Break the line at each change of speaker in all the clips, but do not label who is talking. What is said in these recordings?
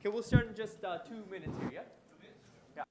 Okay, we'll start in just 2 minutes here, yeah? Yeah.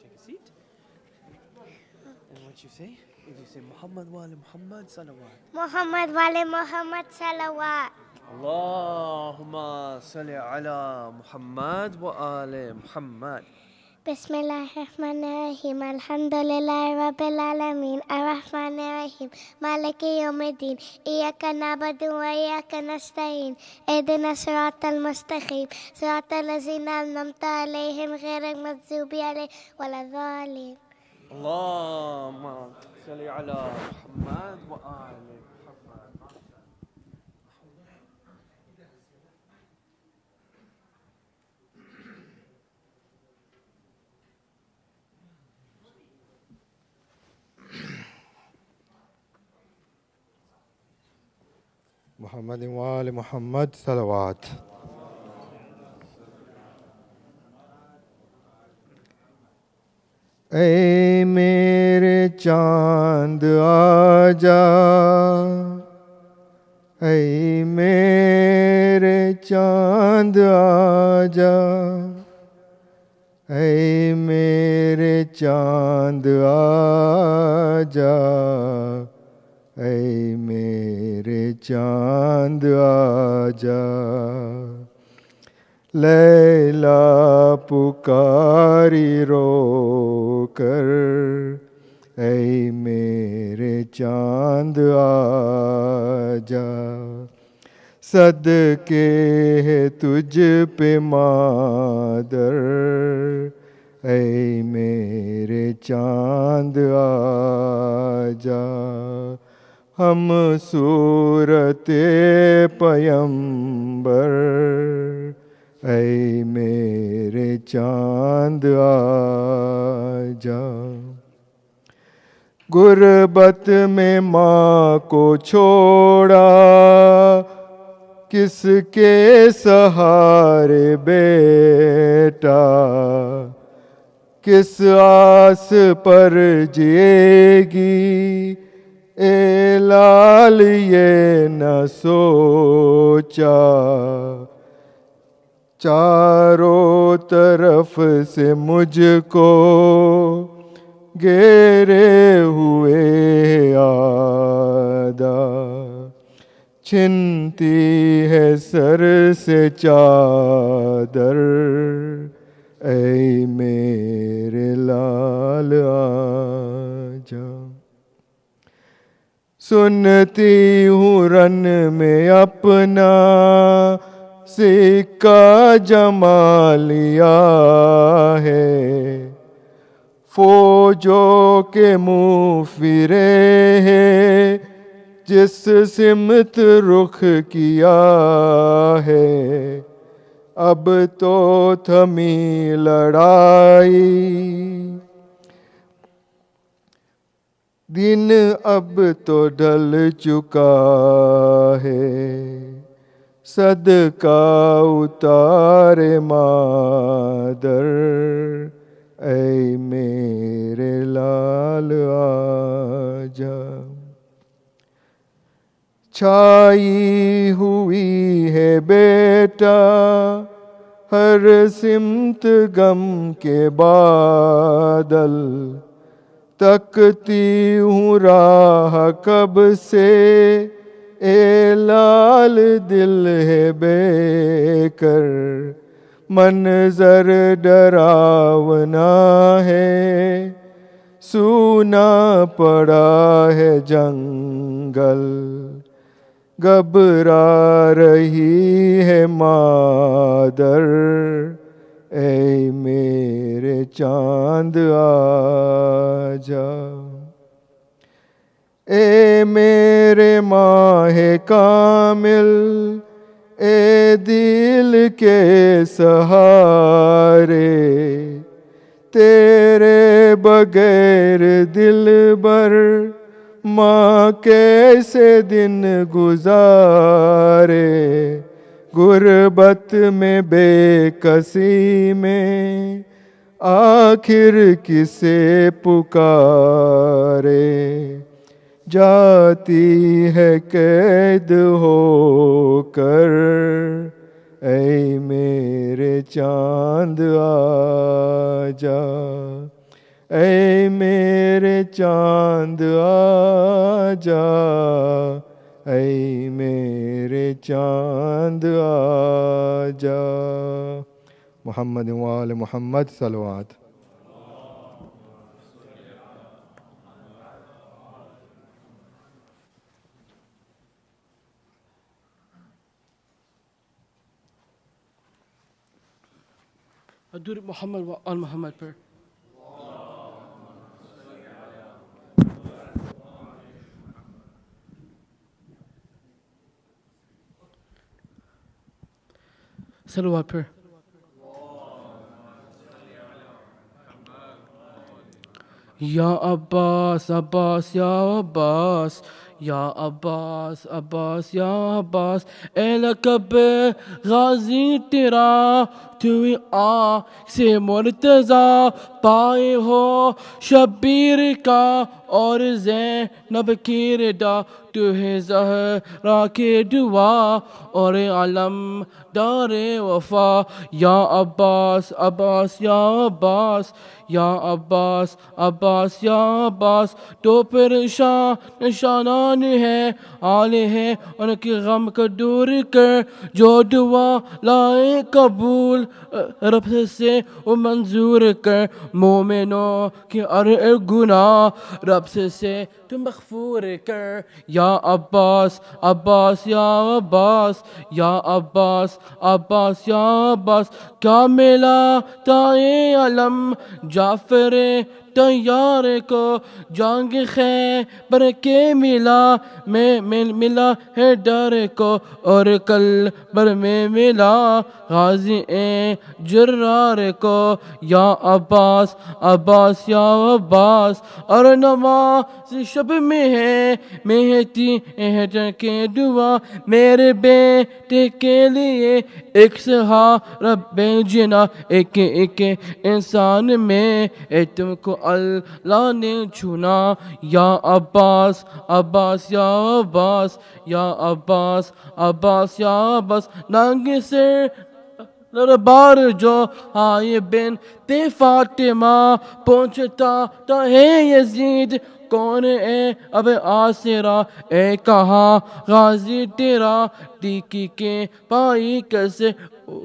Take a seat. And what you say? You say Muhammad wa ali Muhammad salawat.
Muhammad wale Muhammad salawat.
Allahumma salli ala Muhammad wa ali Muhammad.
Bismillahirrahmanirrahim. Alhamdulillahi Rabbil Alameen. Ar-Rahmanir-Rahim. Maliki Yawmiddin. Iyyaka na'budu wa iyyaka nasta'in. Ihdina siratal mustaqim. Siratal ladzina an'amta 'alaihim ghairil maghdubi 'alaihim waladdallin.
Allahumma salli ala Muhammad wa ali Muhammad.
محمد وآل محمد صلوات. اے میرے چاند آجا، اے میرے چاند آجا، اے میرے چاند آجا، اے میرے چاند آجا. لیلا پکاری رو کر، اے میرے چاند آجا. صدقے ہے تجھ پہ مادر، اے میرے چاند آجا. ہم صورت پیمبر، اے میرے چاند آجا. غربت میں ماں کو چھوڑا، کس کے سہارے بیٹا، کس آس پر جیے گی، اے لال یہ نہ سوچا، چاروں طرف سے مجھ کو گھیرے ہوئے آدھا، چھنتی ہے سر سے چادر، اے میرے لال آجا، سنتی ہوں رن میں اپنا سکہ جما لیا ہے، فوجوں کے منہ پھرے ہیں، جس سمت رخ کیا ہے، اب تو تھمی لڑائی، دن اب تو ڈھل چکا ہے، صدقہ اتارے مادر، اے میرے لال آجا، چھائی ہوئی ہے بیٹا ہر سمت غم کے بادل، تکتی ہوں راہ کب سے، اے لال دل ہے بے کر، منظر ڈراونا ہے، سونا پڑا ہے جنگل، گھبرا رہی ہے مادر، اے میرے چاند آجا، اے میرے ماہ کامل، اے دل کے سہارے، تیرے بغیر دل بر ماں کیسے دن گزارے، غربت میں بے کسی میں آخر کسے پکارے، جاتی ہے قید ہو کر، اے میرے چاند آجا، اے میرے چاند آجا، اے میرے چاند آجا، محمد وآل محمد صلوات۔
درود محمد و آل محمد پر۔ صلوات پر۔ یا عباس عباس یا عباس، یا عباس عباس یا عباس، اے لقب غازی تیرا، توی آنکھ سے مرتضیٰ پائے ہو شبیر کا، اور زینب کی ردا، تو ہے زہرا کے دعا، اور علم دار وفا، یا عباس عباس یا عباس، یا عباس عباس یا عباس، تو پھر شانان ہے، آل ہے ان کے غم کو دور کر، جو دعا لائے قبول رب سے وہ منظور کر، مومنوں کے ہر گناہ رب سے تو مغفور کر، یا عباس عباس یا عباس، یا عباس عباس یا عباس، کیا ملا تائے علم جعفر تیار کو جنگ خیبر کے ملا ہے ڈر کو اور کلبر میں ملا غازی جرار کو یا عباس عباس یا عباس اور نماز شب میں ہے مہتی کے دعا میرے بیٹے کے لیے ایک سہارا بھیجنا ایک انسان میں تم کو اللہ نے چنا یا عباس عباس یا عباس یا عباس عباس یا عباس ننگ سے دربار جو آئے بنت فاطمہ پہنچتا ہے یزید کون اب آسرا کہاں غازی تیرا ٹیکی کے پائی کیسے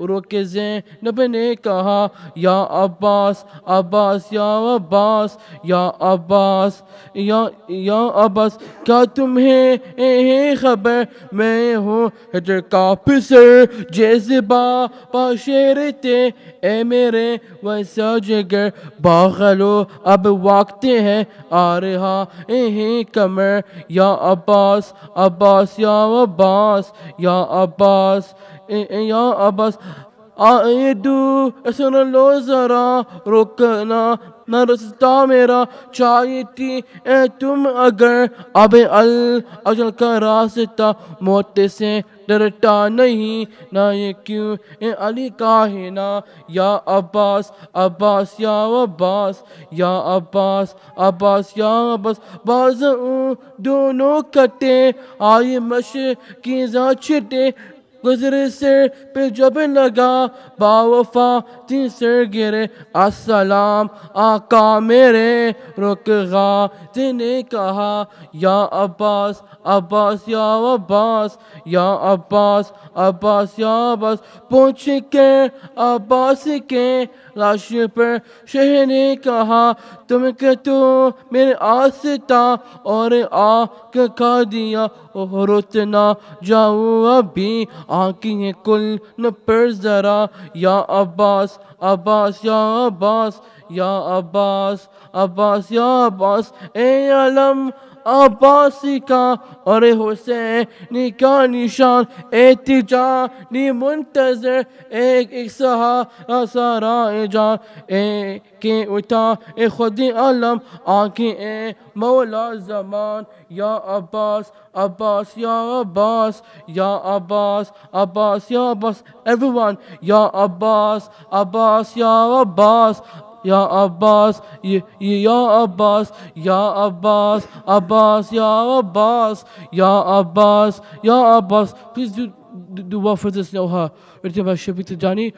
روکے زینب نے کہا یا عباس عباس یا عباس یا عباس یا عباس کیا تمہیں خبر میں ہوں حجر کا پسر جیسے باپا شیر تھے اے میرے ویسا جگر باغلو اب وقت ہے آ رہا کمر یا عباس عباس یا عباس یا عباس یا عباس آئے سن لو ذرا رکنا نہ رستا میرا چاہیے تھی تم اگر اب اجل کا راستہ موت سے ڈرتا نہیں نہ یہ کیوں علی کا ہے نا یا عباس عباس یا عباس یا عباس عباس یا عباس باز دونوں کٹے آئے مشکیزاں چھٹے گزرے سر پہ جب لگا باوفا تین سر گرے السلام آقا میرے رک غازی نے کہا یا عباس عباس یا عباس یا عباس عباس یا عباس پہنچ کے عباس کے لاش پر شہ نے کہا تم کہ تو میرے آستا اور آنکھ کھا دیا رتنا جاؤں ابھی آنکھیں کل نہ پر ذرا یا عباس عباس یا عباس یا عباس عباس یا عباس اے علم عباسی کا اور حسینی کا نشان احتجاجی منتظر ایک سہارا سارا جان کہ اٹھا خود علم آنکھیں مولا زمان یا عباس عباس یا عباس یا عباس عباس یا عباس everyone یا عباس عباس یا عباس یا عباس یا عباس یا عباس عباس یا عباس یا عباس یا عباس please do dua for this now written by Shaykh Tijani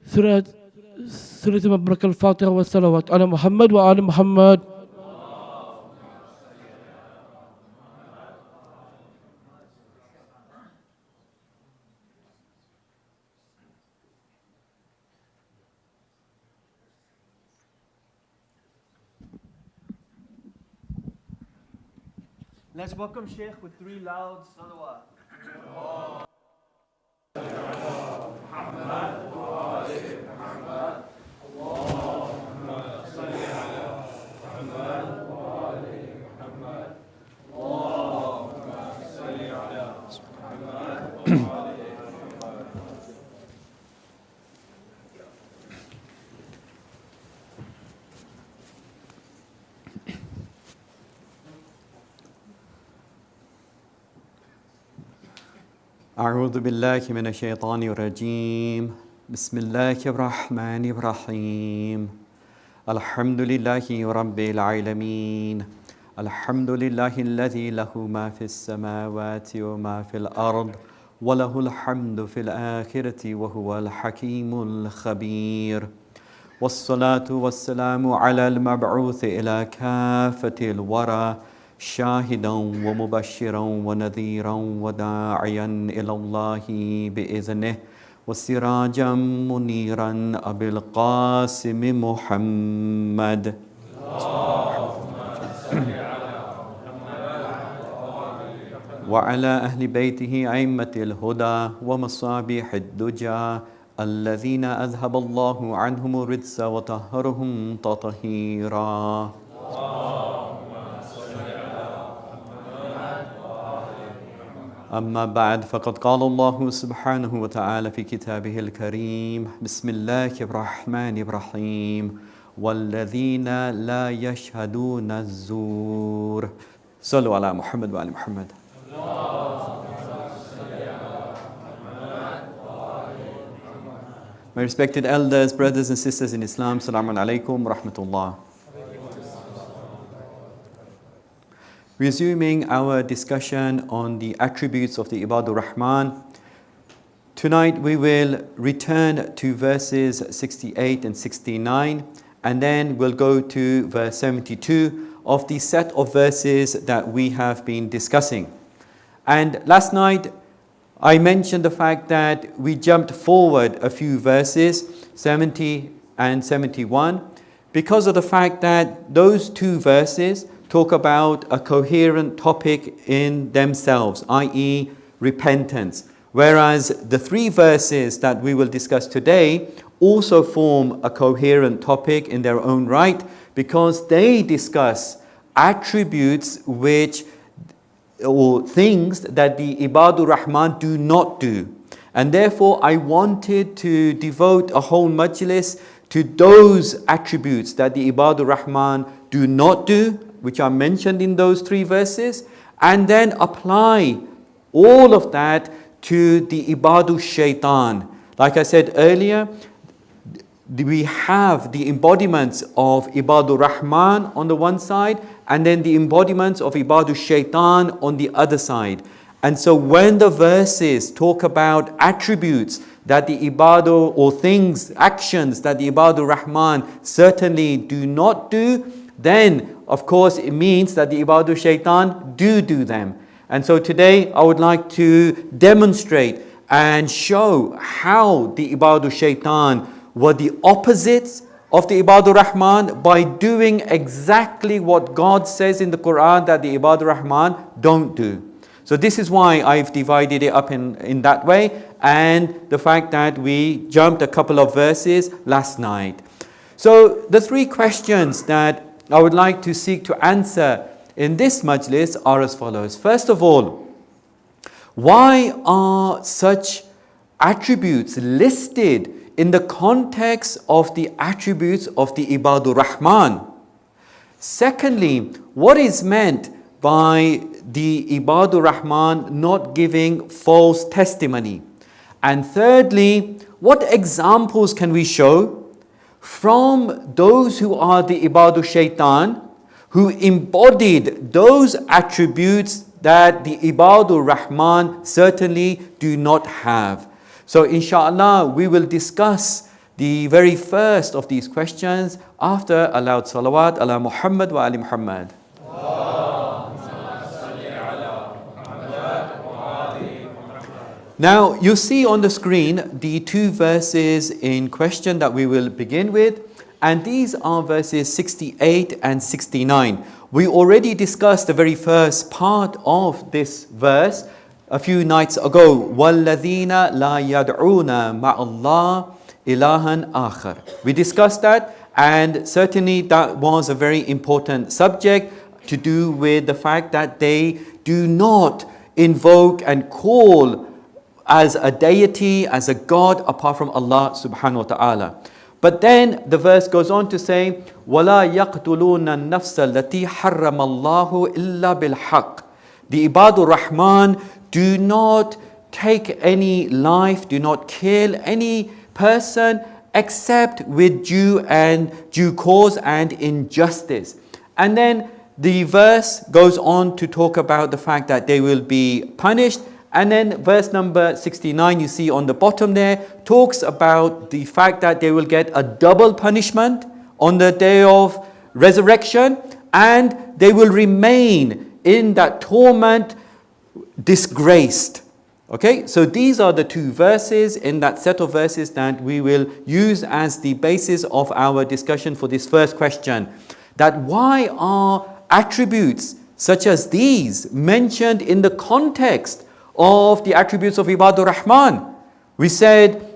Surah Mubarakat al-Fatiha wa salawat ala Muhammad wa ala Muhammad.
Let's welcome Shaykh with 3 loud salawat.
أعوذ بالله من الشيطان الرجيم بسم الله الرحمن الرحيم الحمد لله رب العالمين الحمد لله الذي له ما في السماوات وما في الأرض وله الحمد في الآخرة وهو الحكيم الخبير والصلاة والسلام على المبعوث إلى كافة الورى شاهدا ومبشرا ونذيرا وداعيا إلى الله بإذنه وسراجا منيرا أبي القاسم محمد وعلى أهل بيته أئمة الهدى ومصابيح الدجى الذين أذهب الله عنهم الرجس وطهرهم تطهيرا. أما بعد فقد قال الله سبحانه وتعالى في كتابه الكريم بسم الله الرحمن الرحيم والذين لا يشهدون الزور. صلوا على محمد وعلى محمد. My respected elders, brothers and sisters in Islam, Assalamu alaikum wa rahmatullah. Resuming our discussion on the attributes of the Ibadur Rahman, tonight we will return to verses 68 and 69, and then we'll go to verse 72 of the set of verses that we have been discussing. And last night I mentioned the fact that we jumped forward a few verses, 70 and 71, because of the fact that those two verses talk about a coherent topic in themselves, i.e. repentance. Whereas the three verses that we will discuss today also form a coherent topic in their own right, because they discuss attributes or things that the Ibadur Rahman do not do. And therefore I wanted to devote a whole majlis to those attributes that the Ibadur Rahman do not do, which are mentioned in those three verses, and then apply all of that to the Ibadur Shaitan. Like I said earlier, we have the embodiments of Ibadur Rahman on the one side, and then the embodiments of Ibadur Shaitan on the other side. And so when the verses talk about attributes that the Ibadur, or things, actions that the Ibadur Rahman certainly do not do, then of course it means that the Ibadur Shaitan do them. And so today I would like to demonstrate and show how the Ibadur Shaitan were the opposites of the Ibadur Rahman by doing exactly what God says in the Quran that the Ibadur Rahman don't do. So this is why I've divided it up in that way, and the fact that we jumped a couple of verses last night. So the three questions that I would like to seek to answer in this majlis are as follows. First of all, why are such attributes listed in the context of the attributes of the Ibadur Rahman? Secondly, what is meant by the Ibadur Rahman not giving false testimony? And thirdly, what examples can we show from those who are the Ibadur Shaitan, who embodied those attributes that the Ibadur Rahman certainly do not have? So inshallah, we will discuss the very first of these questions after a loud salawat ala Muhammad wa ali Muhammad. Now you see on the screen the two verses in question that we will begin with, and these are verses 68 and 69. We already discussed the very first part of this verse a few nights ago. وَالَّذِينَ لَا يَدْعُونَ مَعَ اللَّهِ إِلَهًا آخَرَ. We discussed that, and certainly that was a very important subject to do with the fact that they do not invoke and call as a deity, as a God apart from Allah subhanahu wa ta'ala. But then the verse goes on to say, وَلَا يَقْتُلُونَ النَّفْسَ الَّتِي حَرَّمَ اللَّهُ إِلَّا بِالْحَقِّ. The Ibadur Rahman do not take any life, do not kill any person except with due cause and injustice. And then the verse goes on to talk about the fact that they will be punished. And then verse number 69, you see on the bottom there, talks about the fact that they will get a double punishment on the day of resurrection, and they will remain in that torment disgraced. Okay, so these are the two verses in that set of verses that we will use as the basis of our discussion for this first question. That why are attributes such as these mentioned in the context of the attributes of Ibadur Rahman? We said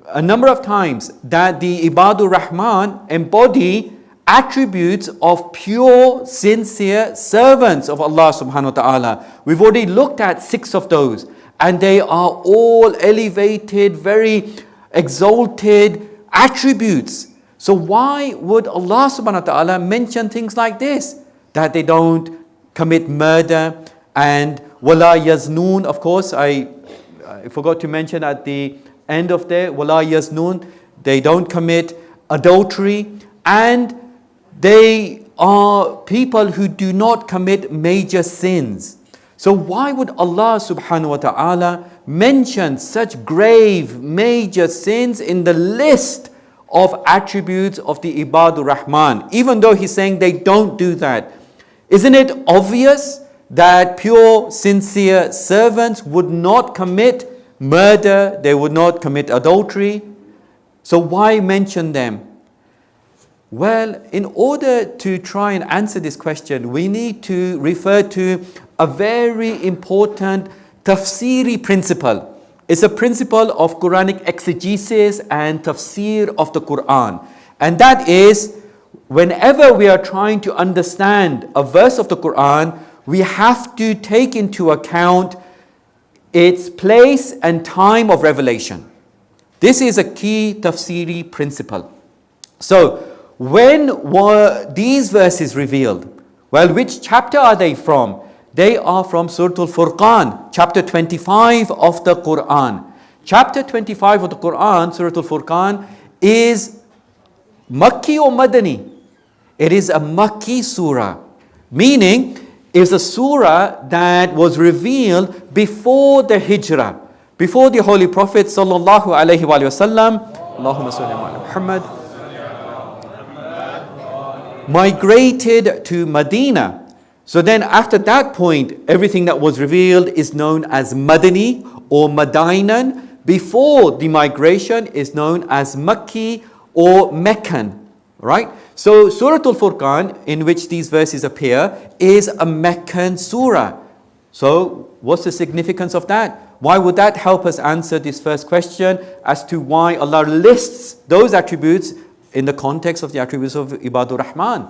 a number of times that the Ibadur Rahman embody attributes of pure, sincere servants of Allah subhanahu wa ta'ala. We've already looked at 6 of those, and they are all elevated, very exalted attributes. So why would Allah subhanahu wa ta'ala mention things like this? That they don't commit murder, and wala yaznun, of course, I forgot to mention at the end of there, wala yaznun, they don't commit adultery, and they are people who do not commit major sins. So why would Allah subhanahu wa ta'ala mention such grave major sins in the list of attributes of the Ibadur Rahman, even though he's saying they don't do that? Isn't it obvious that pure, sincere servants would not commit murder, they would not commit adultery? So why mention them? Well, in order to try and answer this question, we need to refer to a very important tafsiri principle. It's a principle of Quranic exegesis and tafsir of the Quran. And that is, whenever we are trying to understand a verse of the Quran, we have to take into account its place and time of revelation. This is a key tafsiri principle. So, when were these verses revealed? Well, which chapter are they from? They are from Surah Al-Furqan, chapter 25 of the Quran. Chapter 25 of the Quran, Surah Al-Furqan, is Makki or Madani. It is a Makki surah, meaning it's a surah that was revealed before the Hijrah, before the Holy Prophet sallallahu alaihi wasallam, Allahumma salli ala Muhammad, migrated to Medina. So then after that point, everything that was revealed is known as Madani or Madinan. Before the migration is known as Makki or Meccan, right? So Surah Al-Furqan, in which these verses appear, is a Meccan surah. So what's the significance of that? Why would that help us answer this first question as to why Allah lists those attributes in the context of the attributes of Ibadur Rahman?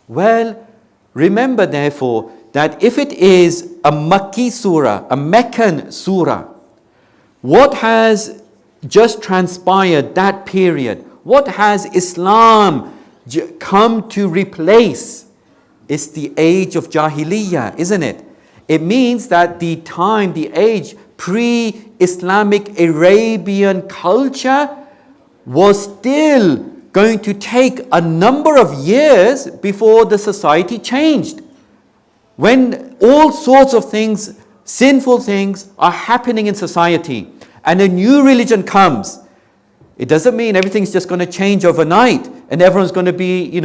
Well, remember therefore that if it is a Makki surah, a Meccan surah, what has just transpired that period? What has Islam come to replace? It's the age of Jahiliyyah, isn't it? It means that the time, the age, pre-Islamic Arabian culture was still going to take a number of years before the society changed. When all sorts of things, sinful things are happening in society and a new religion comes, it doesn't mean everything's just going to change overnight and everyone's going to be,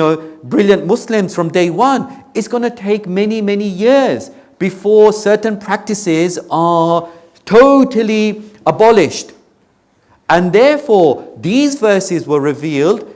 brilliant Muslims from day one. It's going to take many, many years before certain practices are totally abolished. And therefore, these verses were revealed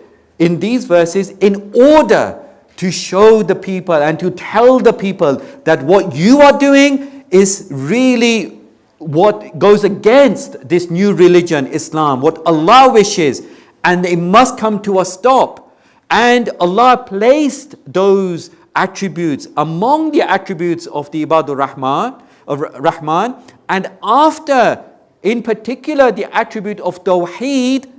in these verses in order to show the people and to tell the people that what you are doing is really what goes against this new religion, Islam, what Allah wishes, and it must come to a stop. And Allah placed those attributes among the attributes of the Ibadur Rahman, and after, in particular, the attribute of Tawheed,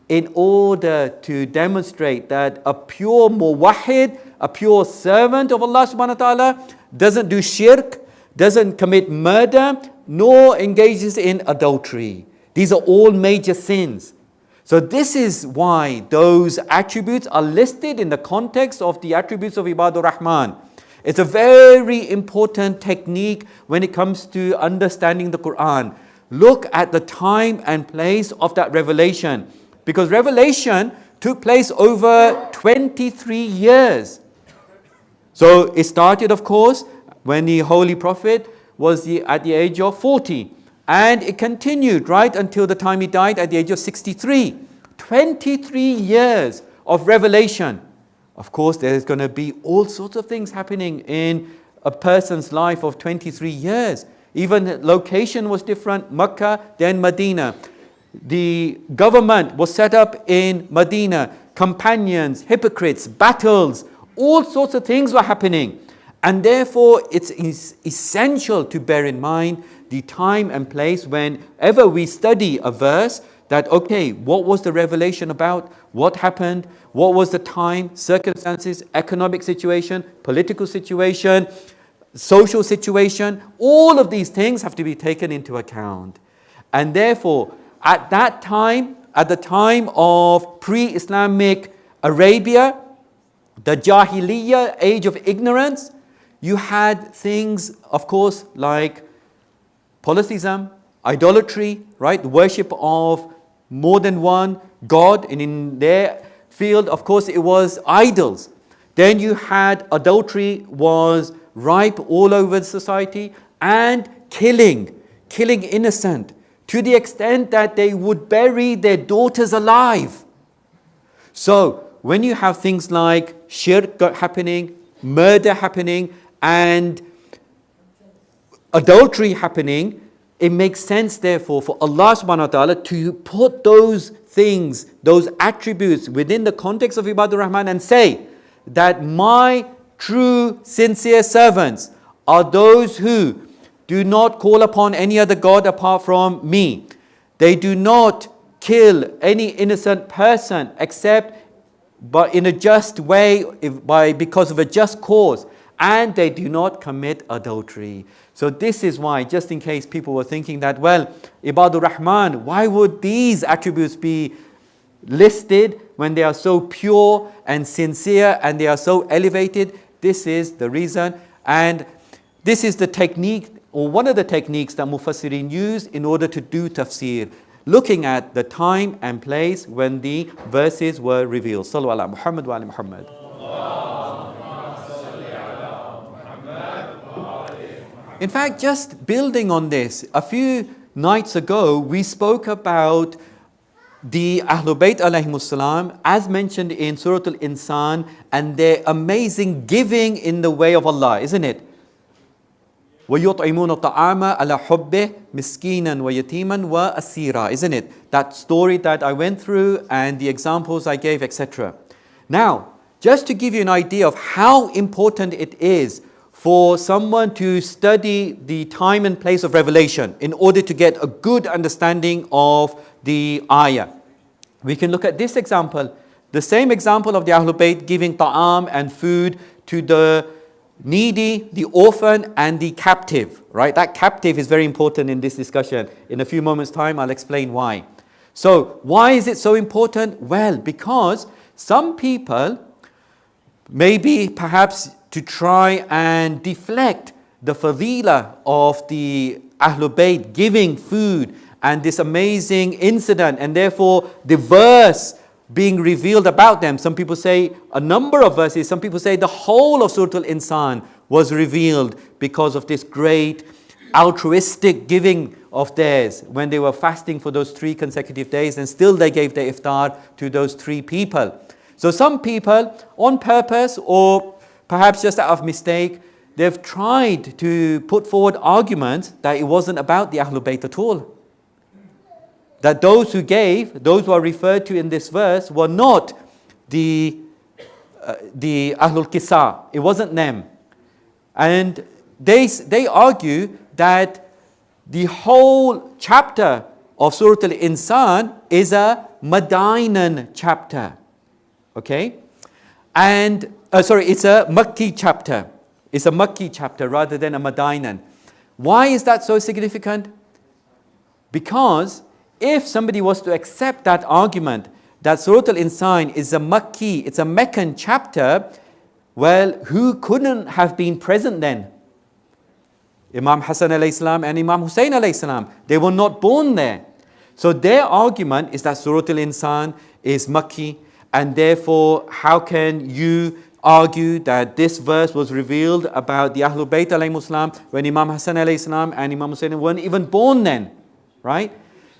in order to demonstrate that a pure muwahhid, a pure servant of Allah subhanahu wa ta'ala, doesn't do shirk, doesn't commit murder, nor engages in adultery. These are all major sins. So this is why those attributes are listed in the context of the attributes of Ibadur Rahman. It's a very important technique when it comes to understanding the Quran. Look at the time and place of that revelation, because revelation took place over 23 years. So it started, of course, when the Holy Prophet was at the age of 40. And it continued right until the time he died at the age of 63. 23 years of revelation. Of course, there's going to be all sorts of things happening in a person's life of 23 years. Even location was different, Mecca, then Medina. the government was set up in Medina, companions, hypocrites, battles, all sorts of things were happening. And therefore, it's essential to bear in mind the time and place whenever we study a verse, that, okay, what was the revelation about? What happened? What was the time, circumstances, economic situation, political situation, social situation? All of these things have to be taken into account. And therefore, at that time, at the time of pre-Islamic Arabia, the Jahiliyyah, age of ignorance, you had things, of course, like polytheism, idolatry, right? The worship of more than one god, and in their field, of course, it was idols. Then you had adultery was ripe all over the society, and killing innocent, to the extent that they would bury their daughters alive. So when you have things like shirk happening, murder happening, and adultery happening, it makes sense, therefore, for Allah subhanahu wa ta'ala to put those things, those attributes within the context of Ibadur Rahman and say that my true, sincere servants are those who do not call upon any other God apart from me. They do not kill any innocent person except but in a just way, because of a just cause. And they do not commit adultery. So this is why, just in case people were thinking that, well, Ibadur Rahman, why would these attributes be listed when they are so pure and sincere and they are so elevated? This is the reason, and this is the technique, or one of the techniques that Mufassirin use in order to do tafsir, looking at the time and place when the verses were revealed. Sallu ala Muhammad wa ala Muhammad. In fact, just building on this, a few nights ago, we spoke about the Ahlul Bayt alayhimus salam, as mentioned in Surah Al-Insan, and their amazing giving in the way of Allah, isn't it? وَيُطْعِمُونَ الطَّعَامَ عَلَى حُبِّهِ مِسْكِينًا وَيَتِيمًا وَأَسِيرًا, isn't it? That story that I went through and the examples I gave, etc. Now, just to give you an idea of how important it is for someone to study the time and place of revelation in order to get a good understanding of the ayah, we can look at this example, the same example of the Ahlul Bayt giving ta'am and food to the needy, the orphan, and the captive, right? That captive is very important in this discussion. In a few moments' time, I'll explain why. So, why is it so important? Well, because some people, maybe perhaps to try and deflect the fadila of the Ahlul Bayt giving food and this amazing incident, and therefore the verse being revealed about them. Some people say a number of verses, some people say the whole of Surah Al-Insan was revealed because of this great altruistic giving of theirs when they were fasting for those 3 consecutive days, and still they gave their iftar to those 3 people. So some people, on purpose or perhaps just out of mistake, they've tried to put forward arguments that it wasn't about the Ahlul Bayt at all. That those who gave, those who are referred to in this verse, were not the Ahlul Qissa. It wasn't them. And they argue that the whole chapter of Surah Al-Insan is a Madinan chapter. Okay? And, it's a Makki chapter. It's a Makki chapter rather than a Madinan. Why is that so significant? Because if somebody was to accept that argument, that Surah Al-Insan is a Makki, it's a Meccan chapter, well, who couldn't have been present then? Imam Hassan alayhi salam and Imam Hussein alayhi salam, they were not born there. So their argument is that Surah Al-Insan is Makki, and therefore how can you argue that this verse was revealed about the Ahlul Bayt alayhimus salam when Imam Hassan alayhi salam and Imam Hussein weren't even born then, right?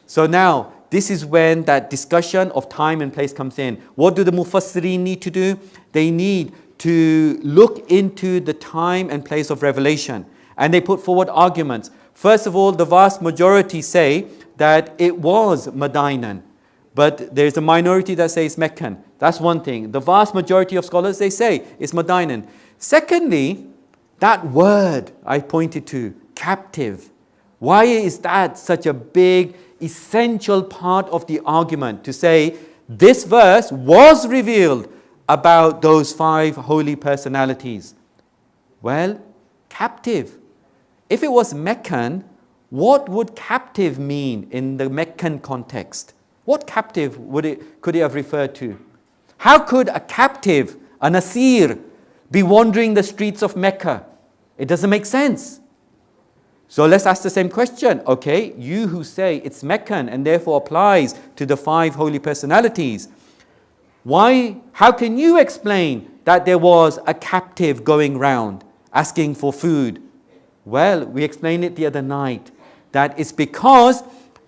So now, this is when that discussion of time and place comes in. What do the Mufassirin need to do? They need to look into the time and place of revelation. And they put forward arguments. First of all, the vast majority say that it was Madinan, but there's a minority that says Meccan. That's one thing. The vast majority of scholars, they say it's Madinan. Secondly, that word I pointed to, captive. Why is that such a big, essential part of the argument to say this verse was revealed about those 5 holy personalities? Well, captive. If it was Meccan, what would captive mean in the Meccan context? What captive could it have referred to? How could a captive, an asir, be wandering the streets of Mecca? It doesn't make sense. So let's ask the same question. Okay, you who say it's Meccan and therefore applies to the 5 holy personalities, how can you explain that there was a captive going round asking for food? Well, we explained it the other night, that it's because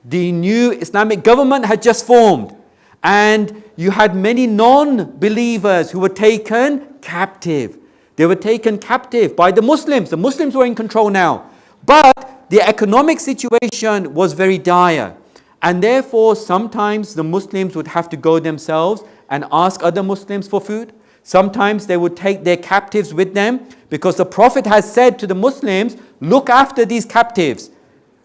the new Islamic government had just formed and you had many non-believers who were taken captive. They were taken captive by the Muslims. The Muslims were in control now. But the economic situation was very dire. And therefore, sometimes the Muslims would have to go themselves and ask other Muslims for food. Sometimes they would take their captives with them, because the Prophet has said to the Muslims, look after these captives.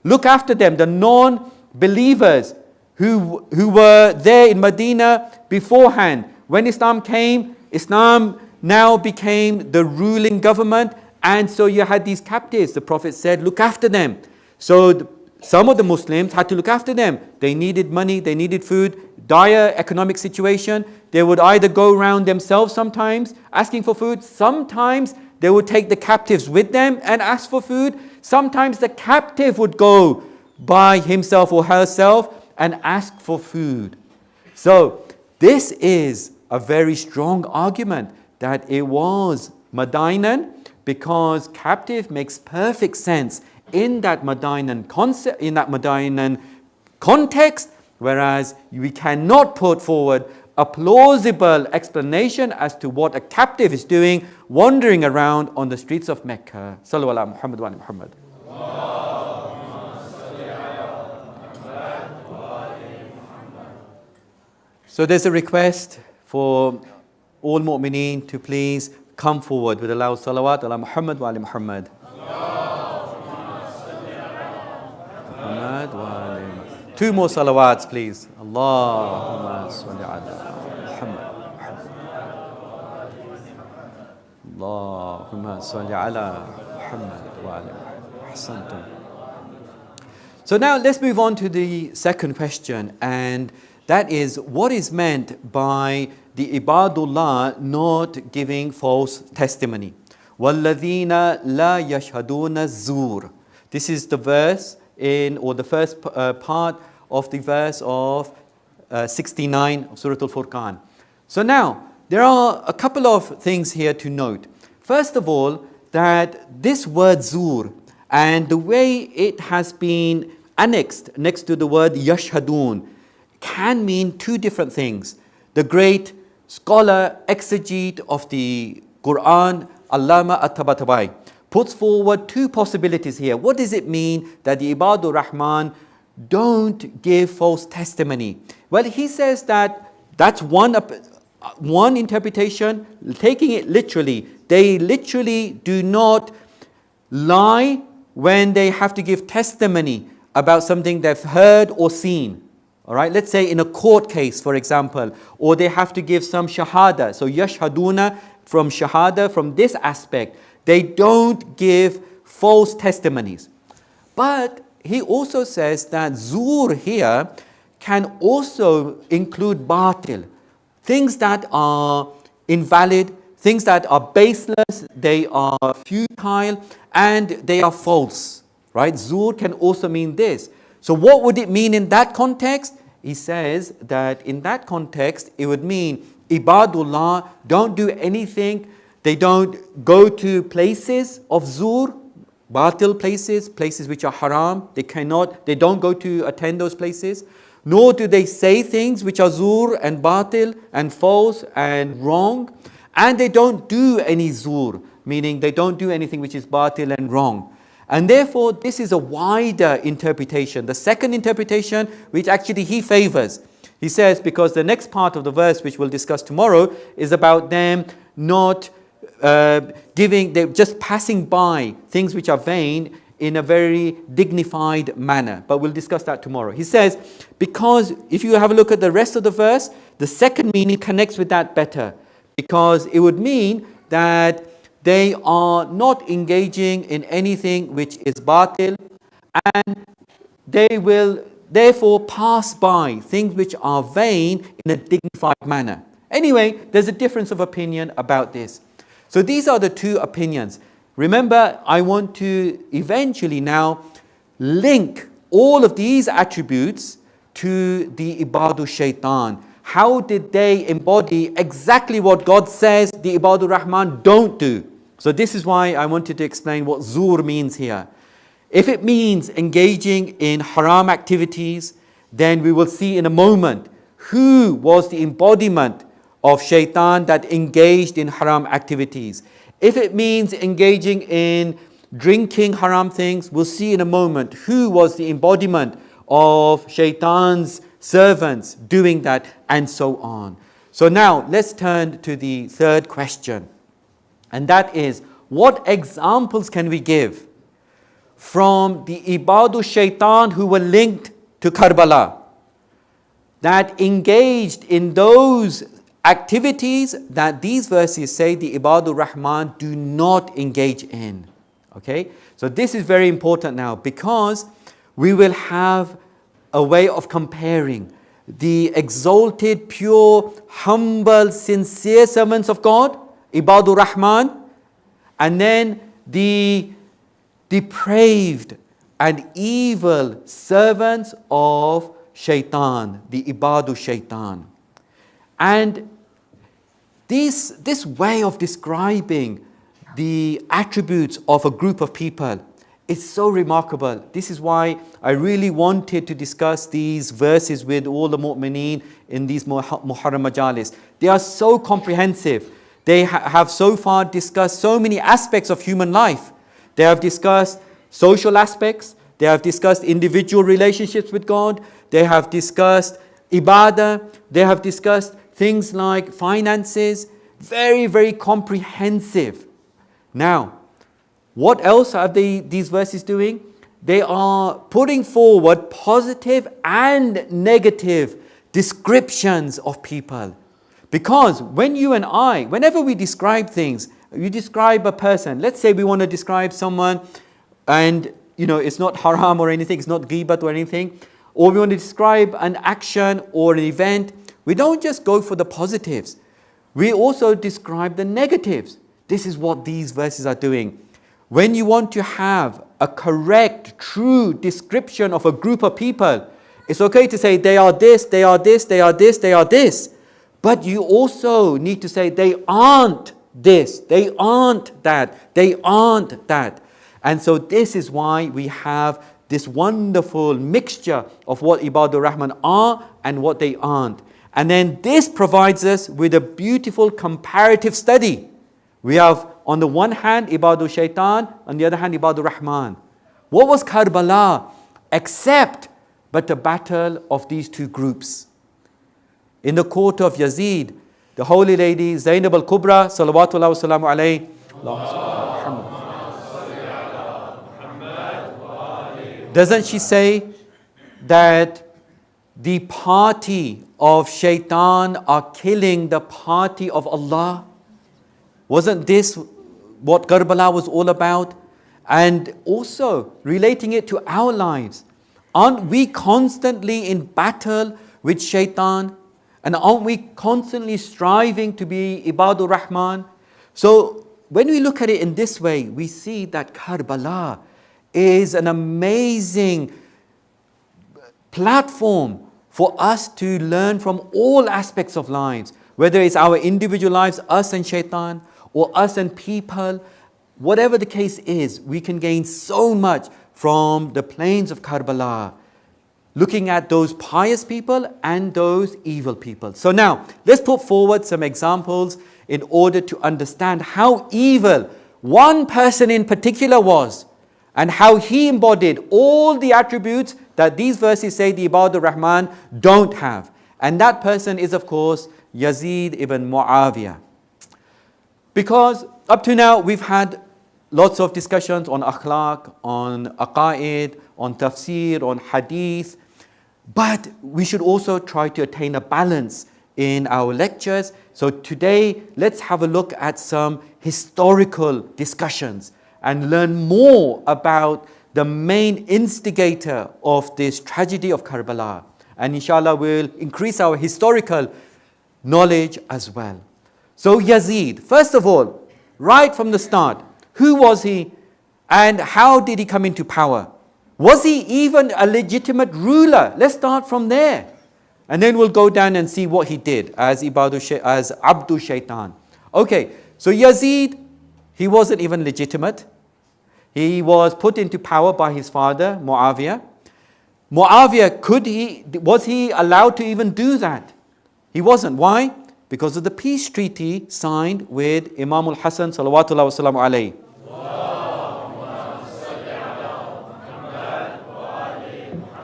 Look after them, the non-believers who were there in Medina beforehand. When Islam came, Islam now became the ruling government, and so you had these captives. The Prophet said, look after them. So some of the Muslims had to look after them. They needed money, they needed food, dire economic situation. They would either go around themselves sometimes asking for food. Sometimes they would take the captives with them and ask for food. Sometimes the captive would go by himself or herself and ask for food. So this is a very strong argument that it was Madinan, because captive makes perfect sense in that Madinan concept, in that Madinan context, whereas we cannot put forward a plausible explanation as to what a captive is doing wandering around on the streets of Mecca. Sallu ala Muhammad wa ala Muhammad. So there's a request for all mu'mineen to please come forward with a loud salawat ala Muhammad wa ala Muhammad. Muhammad wa ala. 2 more salawats, please. Allahumma salli ala Muhammad. Allahumma salli ala Muhammad wa ala. Ahsantum. So now let's move on to the second question, and that is, what is meant by the Ibadullah not giving false testimony? وَالَّذِينَ لَا يَشْهَدُونَ الزُّورِ. This is the verse or the first part of the verse of 69 of Surah Al-Furqan. So now, there are a couple of things here to note. First of all, that this word zur and the way it has been annexed next to the word yashhadun can mean 2 different things. The great scholar, exegete of the Quran, Allama at-Tabatabai, puts forward 2 possibilities here. What does it mean that the Ibadur Rahman don't give false testimony? Well, he says that that's one interpretation, taking it literally. They literally do not lie when they have to give testimony about something they've heard or seen. All right, let's say in a court case, for example, or they have to give some shahada. So yashhaduna from shahada, from this aspect, they don't give false testimonies. But he also says that zur here can also include batil, things that are invalid, things that are baseless, they are futile, and they are false. Right? Zur can also mean this. So what would it mean in that context? He says that in that context, it would mean Ibadullah don't do anything. They don't go to places of zur, batil places, places which are haram. They don't go to attend those places. Nor do they say things which are zur and batil and false and wrong. And they don't do any zur, meaning they don't do anything which is batil and wrong. And therefore, this is a wider interpretation. The second interpretation, which actually he favors. He says, because the next part of the verse, which we'll discuss tomorrow, is about them not they're just passing by things which are vain in a very dignified manner. But we'll discuss that tomorrow. He says, because if you have a look at the rest of the verse, the second meaning connects with that better. Because it would mean that they are not engaging in anything which is batil, and they will therefore pass by things which are vain in a dignified manner. Anyway, there's a difference of opinion about this. So these are the two opinions. Remember, I want to eventually now link all of these attributes to the Ibadur Shaitan. How did they embody exactly what God says the Ibadur Rahman don't do? So this is why I wanted to explain what zur means here. If it means engaging in haram activities, then we will see in a moment who was the embodiment of shaitan that engaged in haram activities. If it means engaging in drinking haram things, we'll see in a moment who was the embodiment of shaitan's servants doing that, and so on. So now let's turn to the third question. And that is, what examples can we give from the Ibadur Shaitan who were linked to Karbala, that engaged in those activities that these verses say the Ibadur Rahman do not engage in? Okay, so this is very important now, because we will have a way of comparing the exalted, pure, humble, sincere servants of God, Ibadur Rahman, and then the depraved and evil servants of Shaitan, the Ibadur Shaitan. And this way of describing the attributes of a group of people is so remarkable. This is why I really wanted to discuss these verses with all the mu'mineen in these Muharram Majalis. They are so comprehensive. They have so far discussed so many aspects of human life. They have discussed social aspects. They have discussed individual relationships with God. They have discussed ibadah. They have discussed things like finances. Very, very comprehensive. Now, what else are these verses doing? They are putting forward positive and negative descriptions of people. Because when you and I, whenever we describe things, you describe a person. Let's say we want to describe someone and, it's not haram or anything, it's not ghibat or anything. Or we want to describe an action or an event. We don't just go for the positives. We also describe the negatives. This is what these verses are doing. When you want to have a correct, true description of a group of people, it's okay to say they are this, they are this, they are this, they are this. But you also need to say they aren't this, they aren't that, they aren't that. And so this is why we have this wonderful mixture of what Ibadur Rahman are and what they aren't. And then this provides us with a beautiful comparative study. We have on the one hand Ibadur Shaitan, on the other hand Ibadur Rahman. What was Karbala except but the battle of these two groups? In the court of Yazid, the holy lady Zainab al-Kubra, salawatullah wa salamu alayhi, doesn't she say that the party of Shaitan are killing the party of Allah? Wasn't this what Karbala was all about? And also relating it to our lives. Aren't we constantly in battle with Shaitan? And aren't we constantly striving to be Ibadur Rahman? So when we look at it in this way, we see that Karbala is an amazing platform for us to learn from all aspects of lives. Whether it's our individual lives, us and Shaitan, or us and people, whatever the case is, we can gain so much from the plains of Karbala, looking at those pious people and those evil people. So now, let's put forward some examples in order to understand how evil one person in particular was, and how he embodied all the attributes that these verses say the Ibadur Rahman don't have. And that person is, of course, Yazid ibn Muawiyah. Because up to now we've had lots of discussions on akhlaq, on aqaid, on tafsir, on hadith, but we should also try to attain a balance in our lectures. So today, let's have a look at some historical discussions and learn more about the main instigator of this tragedy of Karbala. And inshallah, we'll increase our historical knowledge as well. So Yazid, first of all, right from the start, who was he and how did he come into power? Was he even a legitimate ruler? Let's start from there. And then we'll go down and see what he did as Abdul Shaitan. Okay, so Yazid, he wasn't even legitimate. He was put into power by his father, Muawiyah. Muawiyah, was he allowed to even do that? He wasn't. Why? Because of the peace treaty signed with Imam al-Hasan salawatullah wa salamu alayhi.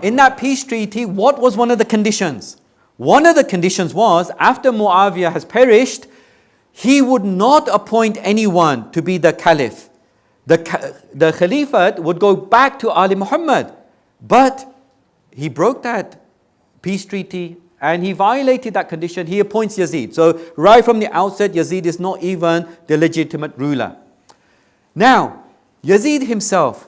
In that peace treaty, what was one of the conditions? One of the conditions was, after Muawiyah has perished, he would not appoint anyone to be the caliph. The Khalifate would go back to Ali Muhammad. But he broke that peace treaty and he violated that condition. He appoints Yazid. So right from the outset, Yazid is not even the legitimate ruler. Now, Yazid himself,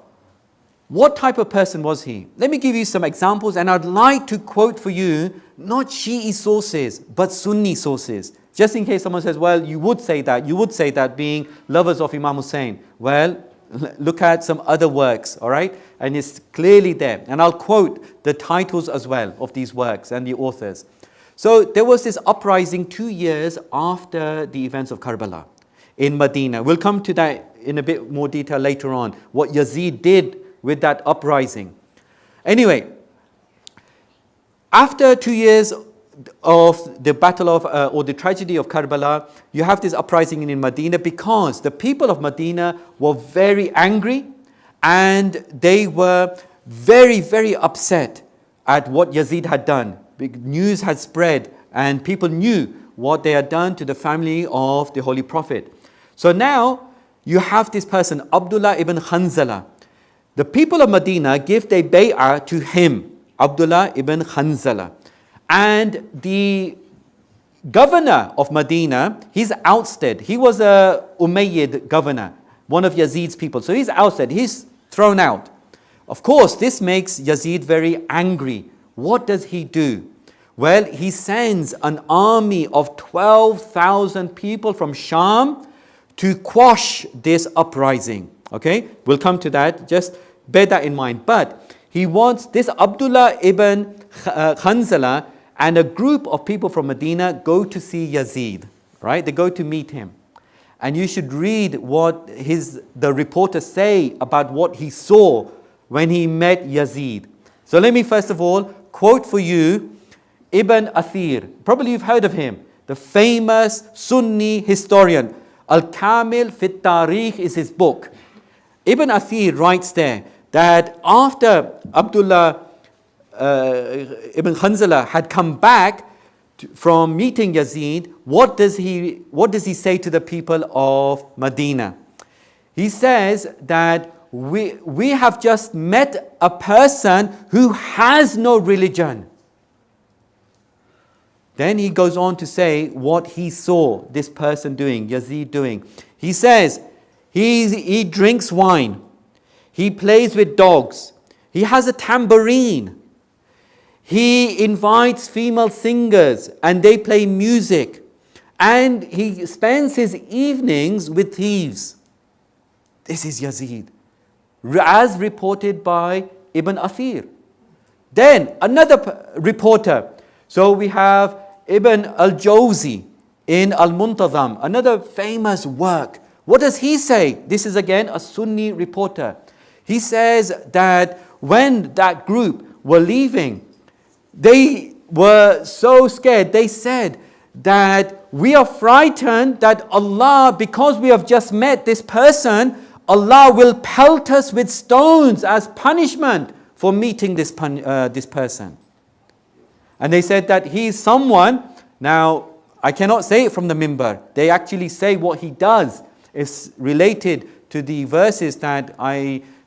what type of person was he? Let me give you some examples, and I'd like to quote for you not Shi'i sources, but Sunni sources. Just in case someone says, well, you would say that being lovers of Imam Hussein. Well, look at some other works, all right? And it's clearly there. And I'll quote the titles as well of these works and the authors. So there was this uprising 2 years after the events of Karbala in Medina. We'll come to that in a bit more detail later on, what Yazid did with that uprising. Anyway, after 2 years of the battle of, or the tragedy of Karbala, you have this uprising in Medina because the people of Medina were very angry and they were very, very upset at what Yazid had done. Big news had spread and people knew what they had done to the family of the Holy Prophet. So now you have this person, Abdullah ibn Khanzala. The people of Medina give their bay'ah to him, Abdullah ibn Khanzala. And the governor of Medina, he's ousted. He was a Umayyad governor, one of Yazid's people. So he's ousted, he's thrown out. Of course, this makes Yazid very angry. What does he do? Well, he sends an army of 12,000 people from Sham to quash this uprising. Okay, we'll come to that, just bear that in mind. But he wants this Abdullah ibn Khanzala and a group of people from Medina go to see Yazid, right? They go to meet him. And you should read what the reporters say about what he saw when he met Yazid. So let me first of all quote for you Ibn Athir. Probably you've heard of him, the famous Sunni historian. Al-Kamil Fit Tarikh is his book. Ibn Athir writes there that after Abdullah ibn Khanzala had come back from meeting Yazid, what does he say to the people of Medina? He says that we have just met a person who has no religion. Then he goes on to say what he saw this person doing, Yazid doing. He says, he drinks wine, he plays with dogs, he has a tambourine, he invites female singers and they play music, and he spends his evenings with thieves. This is Yazid, as reported by Ibn Athir. Then another reporter, so we have Ibn al-Jawzi in Al-Muntazam, another famous work. What does he say? This is again a Sunni reporter. He says that when that group were leaving, they were so scared. They said that we are frightened that Allah, because we have just met this person, Allah will pelt us with stones as punishment for meeting this person. And they said that he is someone, now I cannot say it from the minbar, they actually say what he does is related to the verses that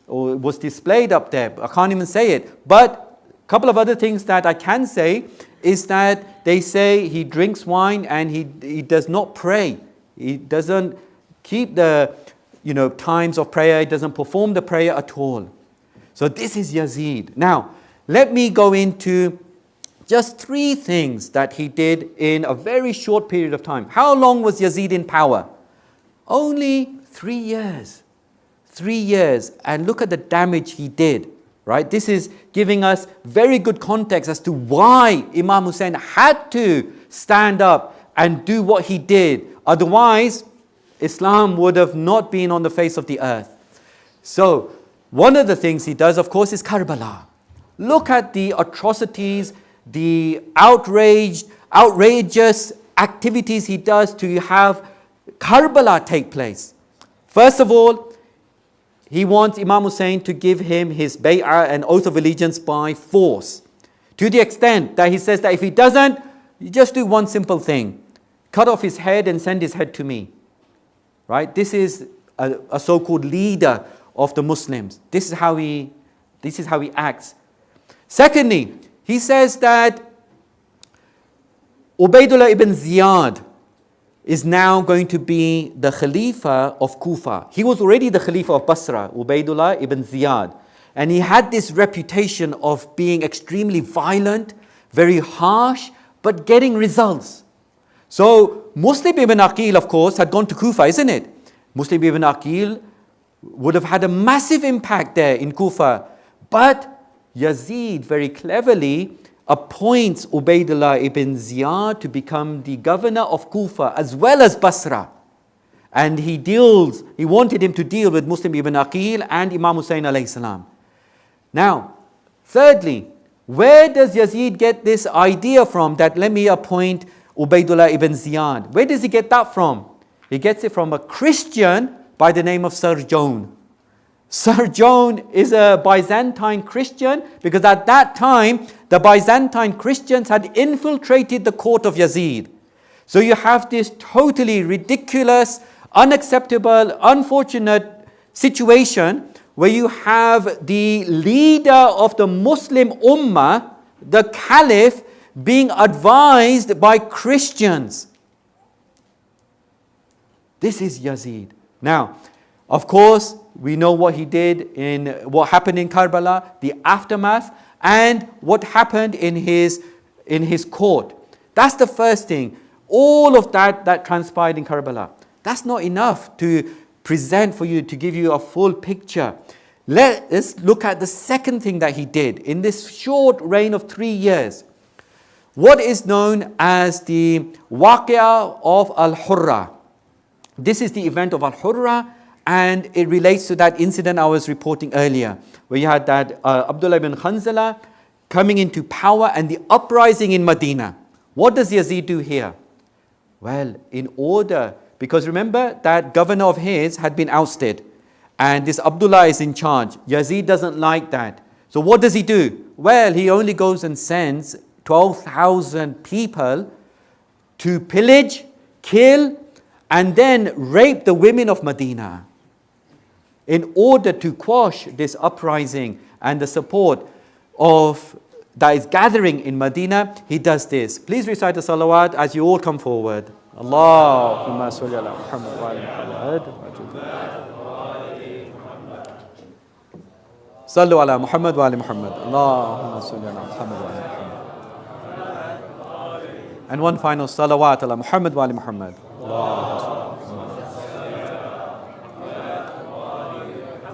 was displayed up there. I can't even say it. But a couple of other things that I can say is that they say he drinks wine and he does not pray. He doesn't keep the times of prayer. He doesn't perform the prayer at all. So this is Yazid. Now, let me go into just 3 things that he did in a very short period of time. How long was Yazid in power? Only 3 years. 3 years. And look at the damage he did. Right? This is giving us very good context as to why Imam Hussein had to stand up and do what he did. Otherwise, Islam would have not been on the face of the earth. So, one of the things he does, of course, is Karbala. Look at the atrocities, the outrageous activities he does to have Karbala take place. First of all, he wants Imam Hussein to give him his bay'ah and oath of allegiance by force. To the extent that he says that if he doesn't, you just do one simple thing. Cut off his head and send his head to me. Right? This is a so-called leader of the Muslims. This is how he acts. Secondly, he says that Ubaidullah ibn Ziyad is now going to be the Khalifa of Kufa. He was already the Khalifa of Basra, Ubaidullah ibn Ziyad. And he had this reputation of being extremely violent, very harsh, but getting results. So Muslim ibn Aqil, of course, had gone to Kufa, isn't it? Muslim ibn Aqil would have had a massive impact there in Kufa. But Yazid very cleverly appoints Ubaidullah ibn Ziyad to become the governor of Kufa as well as Basra. And he wanted him to deal with Muslim ibn Aqil and Imam Hussein alayhi salam. Now, thirdly, where does Yazid get this idea from that let me appoint Ubaidullah ibn Ziyad? Where does he get that from? He gets it from a Christian by the name of Sarjon. Sarjon is a Byzantine Christian because at that time the Byzantine Christians had infiltrated the court of Yazid. So you have this totally ridiculous, unacceptable, unfortunate situation where you have the leader of the Muslim Ummah, the Caliph, being advised by Christians. This is Yazid. Now, of course, we know what he did what happened in Karbala, the aftermath, and what happened in his court. That's the first thing. All of that transpired in Karbala. That's not enough to present for you, to give you a full picture. Let us look at the second thing that he did in this short reign of 3 years. What is known as the Waqia of Al-Hurra. This is the event of Al-Hurra, and it relates to that incident I was reporting earlier, where you had that Abdullah ibn Khanzala coming into power and the uprising in Medina. What does Yazid do here? Well, because remember that governor of his had been ousted, and this Abdullah is in charge. Yazid doesn't like that. So what does he do? Well, he only goes and sends 12,000 people to pillage, kill, and then rape the women of Medina in order to quash this uprising and the support that is gathering in Medina. He does this. Please recite the salawat as you all come forward. Allahumma salli ala Muhammad wa ala Muhammad. Sallu ala Muhammad wa ala Muhammad. Allahumma salli ala Muhammad wa ala Muhammad. And one final salawat ala Muhammad wa ala Muhammad.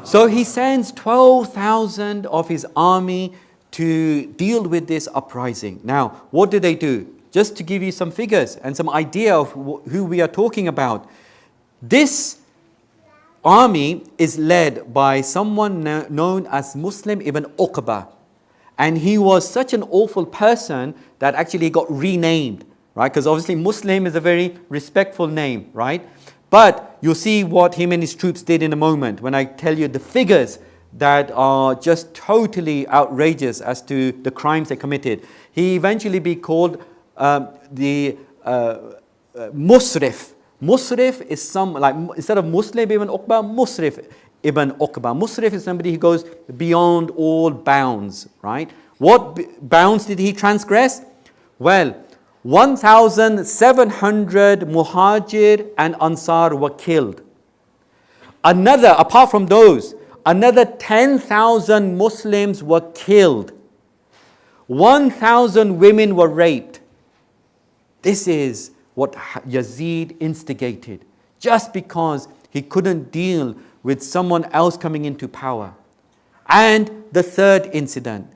So he sends 12,000 of his army to deal with this uprising. Now, what do they do? Just to give you some figures and some idea of who we are talking about. This army is led by someone known as Muslim ibn Uqba. And he was such an awful person that actually got renamed, right? Because obviously Muslim is a very respectful name, right? But you'll see what him and his troops did in a moment when I tell you the figures that are just totally outrageous as to the crimes they committed. He eventually be called the Musrif. Musrif is some, like instead of Muslim ibn Uqba, Musrif ibn Uqba. Musrif is somebody who goes beyond all bounds, right? What bounds did he transgress? Well, 1,700 Muhajir and Ansar were killed. Apart from those, another 10,000 Muslims were killed. 1,000 women were raped. This is what Yazid instigated, just because he couldn't deal with someone else coming into power. And the third incident,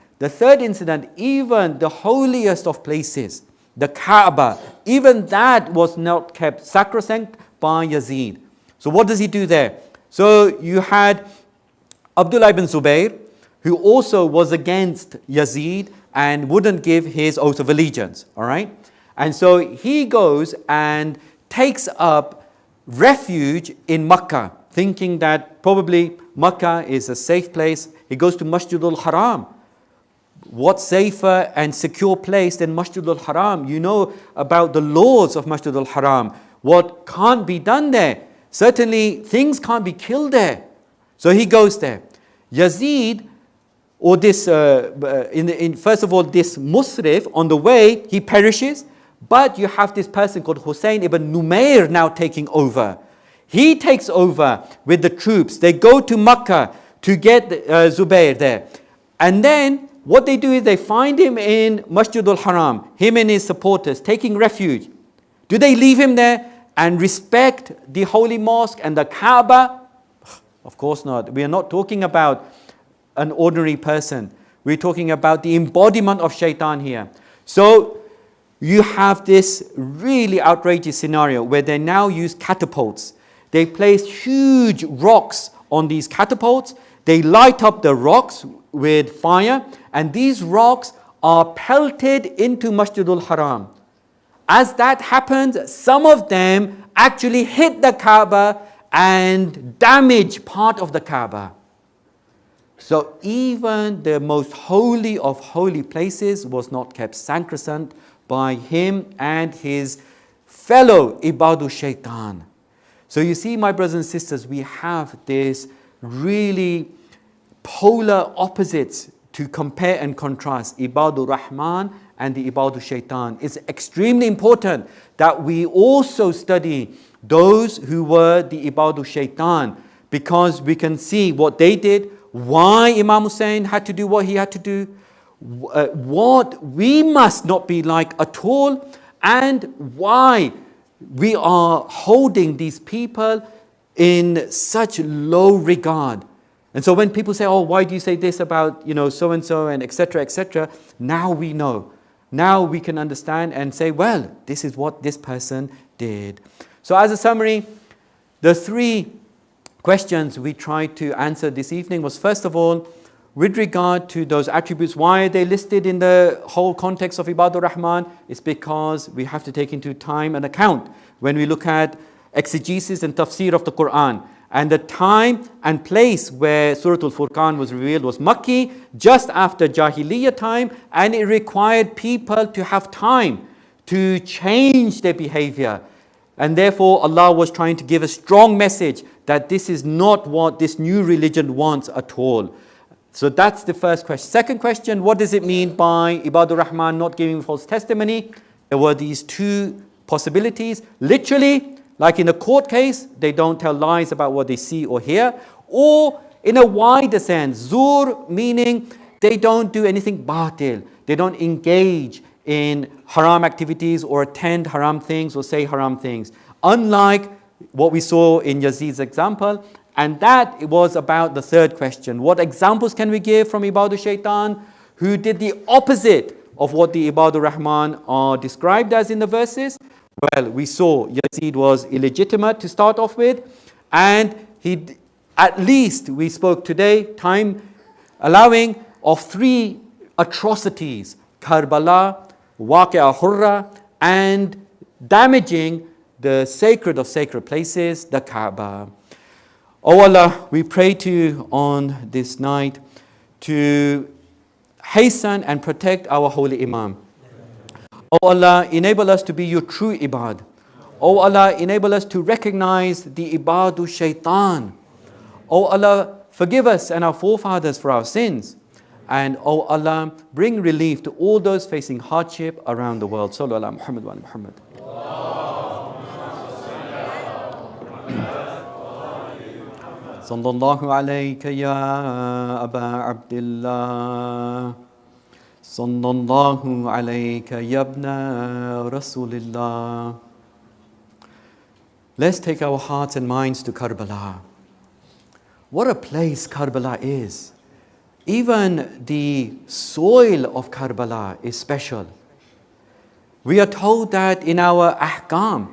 even the holiest of places, the Kaaba, even that was not kept sacrosanct by Yazid. So what does he do there? So you had Abdullah ibn Zubayr, who also was against Yazid and wouldn't give his oath of allegiance, all right? And so he goes and takes up refuge in Makkah, thinking that probably Makkah is a safe place. He goes to Masjidul Haram. What safer and secure place than Masjidul Haram? You know about the laws of Masjidul Haram. What can't be done there? Certainly things can't be killed there. So he goes there. Yazid, or this, first of all, this Musrif, on the way, he perishes. But you have this person called Hussein ibn Numair now taking over. He takes over with the troops. They go to Makkah to get Zubayr there. And then what they do is they find him in Masjidul Haram, him and his supporters taking refuge. Do they leave him there and respect the holy mosque and the Kaaba? Of course not. We are not talking about an ordinary person. We're talking about the embodiment of shaitan here. So you have this really outrageous scenario where they now use catapults. They place huge rocks on these catapults. They light up the rocks with fire, and these rocks are pelted into Masjidul Haram. As that happens, some of them actually hit the Kaaba and damage part of the Kaaba. So even the most holy of holy places was not kept sacrosanct by him and his fellow Ibadu Shaitan. So you see, my brothers and sisters, we have this really polar opposites to compare and contrast, Ibadur Rahman and the Ibadur Shaitan. It's extremely important that we also study those who were the Ibadur Shaitan, because we can see what they did, why Imam Hussein had to do what he had to do, what we must not be like at all, and why we are holding these people in such low regard. And so when people say, oh, why do you say this about, so-and-so and etc., now we know. Now we can understand and say, well, this is what this person did. So as a summary, the three questions we tried to answer this evening was, first of all, with regard to those attributes, why are they listed in the whole context of Ibadur Rahman? It's because we have to take into time and account when we look at exegesis and tafsir of the Quran. And the time and place where Surah Al-Furqan was revealed was Makki, just after Jahiliyyah time, and it required people to have time to change their behavior. And therefore Allah was trying to give a strong message that this is not what this new religion wants at all. So that's the first question. Second question, what does it mean by Ibadur Rahman not giving false testimony? There were these two possibilities. Literally, like in a court case, they don't tell lies about what they see or hear. Or in a wider sense, zur, meaning they don't do anything batil. They don't engage in haram activities or attend haram things or say haram things. Unlike what we saw in Yazid's example. And that was about the third question. What examples can we give from Ibadur Shaitan who did the opposite of what the Ibadur Rahman are described as in the verses? Well, we saw Yazid was illegitimate to start off with, and he, at least we spoke today, time allowing, of three atrocities: Karbala, Waqi'a Hurra, and damaging the sacred of sacred places, the Kaaba. O Allah, we pray to you on this night to hasten and protect our holy Imam. O Allah, enable us to be your true ibad. O Allah, enable us to recognize the ibadu shaitan. O Allah, forgive us and our forefathers for our sins. And O Allah, bring relief to all those facing hardship around the world. Sallallahu ala Muhammad wa ala Muhammad. Sallallahu alayka ya Aba Abdullah. Sallallahu alayka ya ibna Rasulillah. Let's take our hearts and minds to Karbala. What a place Karbala is. Even the soil of Karbala is special. We are told that in our ahkam,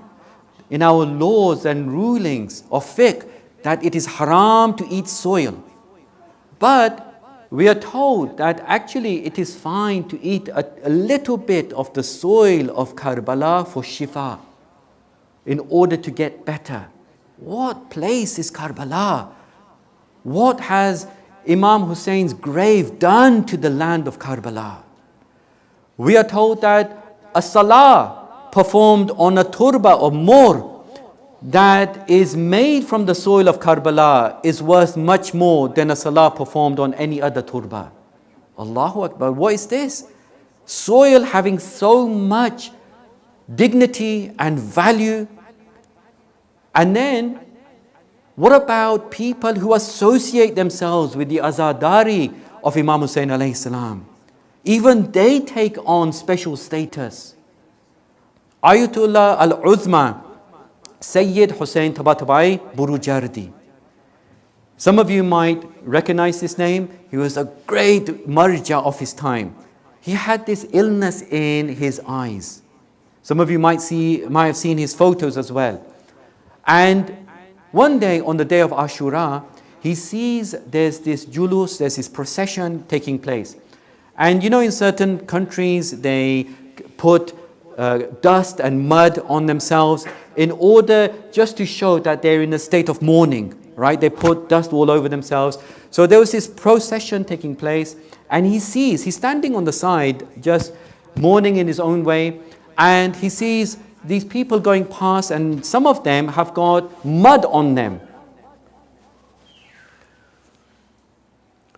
in our laws and rulings of fiqh, that it is haram to eat soil. But we are told that actually it is fine to eat a little bit of the soil of Karbala for shifa, in order to get better. What place is Karbala? What has Imam Hussein's grave done to the land of Karbala? We are told that a salah performed on a turba or more that is made from the soil of Karbala is worth much more than a salah performed on any other turba. Allahu Akbar. What is this? Soil having so much dignity and value. And then, what about people who associate themselves with the Azadari of Imam Hussain alayhi salam? Even they take on special status. Ayatollah al-Uzma, Sayyid Hussain Tabatabai Burujardi. Some of you might recognize this name. He was a great marja of his time. He had this illness in his eyes. Some of you might have seen his photos as well. And one day, on the day of Ashura, he sees there's this julus, there's this procession taking place. And you know, in certain countries, they put dust and mud on themselves in order just to show that they're in a state of mourning, right? They put dust all over themselves. So there was this procession taking place, and he's standing on the side, just mourning in his own way, and he sees these people going past, and some of them have got mud on them.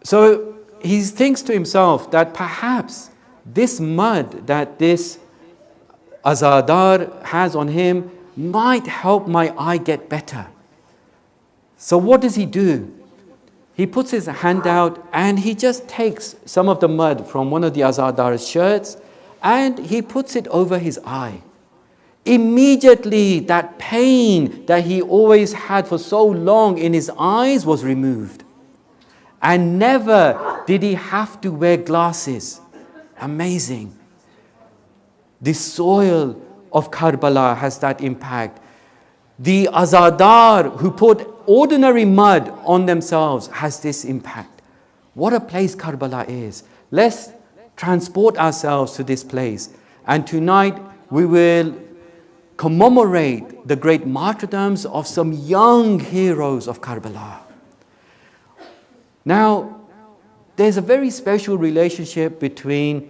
So he thinks to himself that perhaps this mud that this Azadar has on him might help my eye get better. So what does he do? He puts his hand out and he just takes some of the mud from one of the Azadar's shirts and he puts it over his eye. Immediately, that pain that he always had for so long in his eyes was removed. And never did he have to wear glasses. Amazing. The soil of Karbala has that impact. The Azadar who put ordinary mud on themselves has this impact. What a place Karbala is. Let's transport ourselves to this place. And tonight we will commemorate the great martyrdoms of some young heroes of Karbala. Now, there's a very special relationship between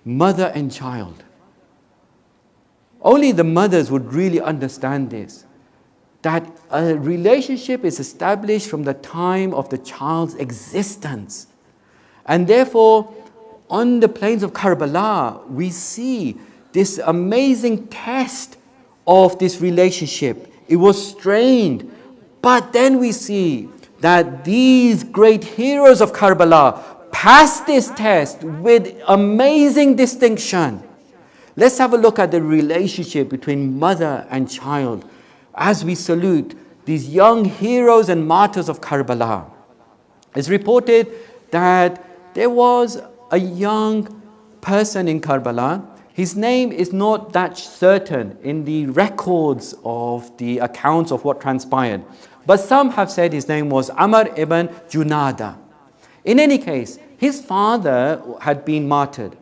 mother and child. Only the mothers would really understand this, that a relationship is established from the time of the child's existence. And therefore, on the plains of Karbala, we see this amazing test of this relationship. It was strained, but then we see that these great heroes of Karbala passed this test with amazing distinction. Let's have a look at the relationship between mother and child as we salute these young heroes and martyrs of Karbala. It's reported that there was a young person in Karbala. His name is not that certain in the records of the accounts of what transpired. But some have said his name was Amr ibn Junada. In any case, his father had been martyred.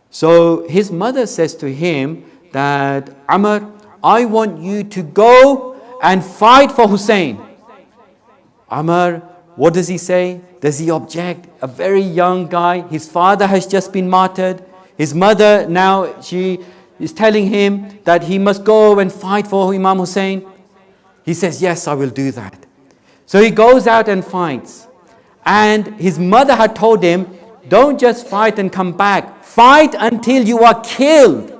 So his mother says to him that, Amr, I want you to go and fight for Hussein. Amr, what does he say? Does he object? A very young guy, his father has just been martyred. His mother now, she is telling him that he must go and fight for Imam Hussein. He says, yes, I will do that. So he goes out and fights. And his mother had told him, don't just fight and come back. Fight until you are killed.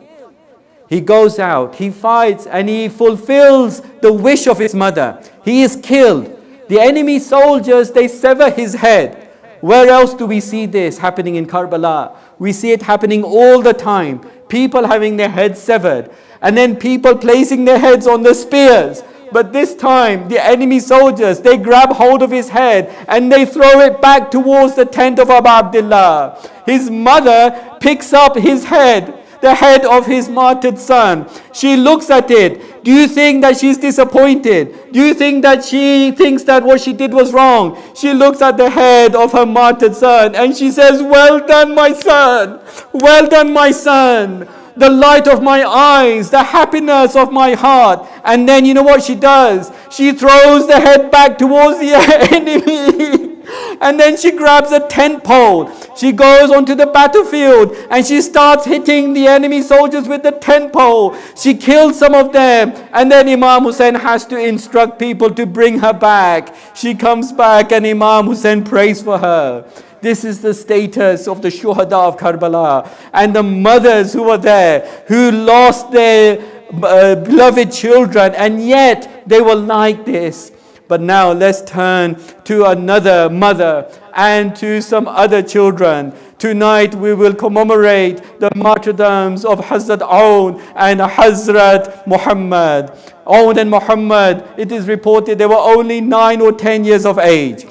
He goes out, he fights, and he fulfills the wish of his mother. He is killed. The enemy soldiers, they sever his head. Where else do we see this happening in Karbala? We see it happening all the time. People having their heads severed. And then people placing their heads on the spears. But this time, the enemy soldiers, they grab hold of his head and they throw it back towards the tent of Abu Abdullah. His mother picks up his head, the head of his martyred son. She looks at it. Do you think that she's disappointed? Do you think that she thinks that what she did was wrong? She looks at the head of her martyred son and she says, well done, my son. Well done, my son. The light of my eyes, the happiness of my heart. And then you know what she does? She throws the head back towards the enemy. And then she grabs a tent pole. She goes onto the battlefield and she starts hitting the enemy soldiers with the tent pole. She kills some of them. And then Imam Hussein has to instruct people to bring her back. She comes back and Imam Hussein prays for her. This is the status of the Shuhada of Karbala. And the mothers who were there, who lost their beloved children, and yet they were like this. But now let's turn to another mother and to some other children. Tonight we will commemorate the martyrdoms of Hazrat Aoun and Hazrat Muhammad. Aoun and Muhammad, it is reported they were only 9 or 10 years of age.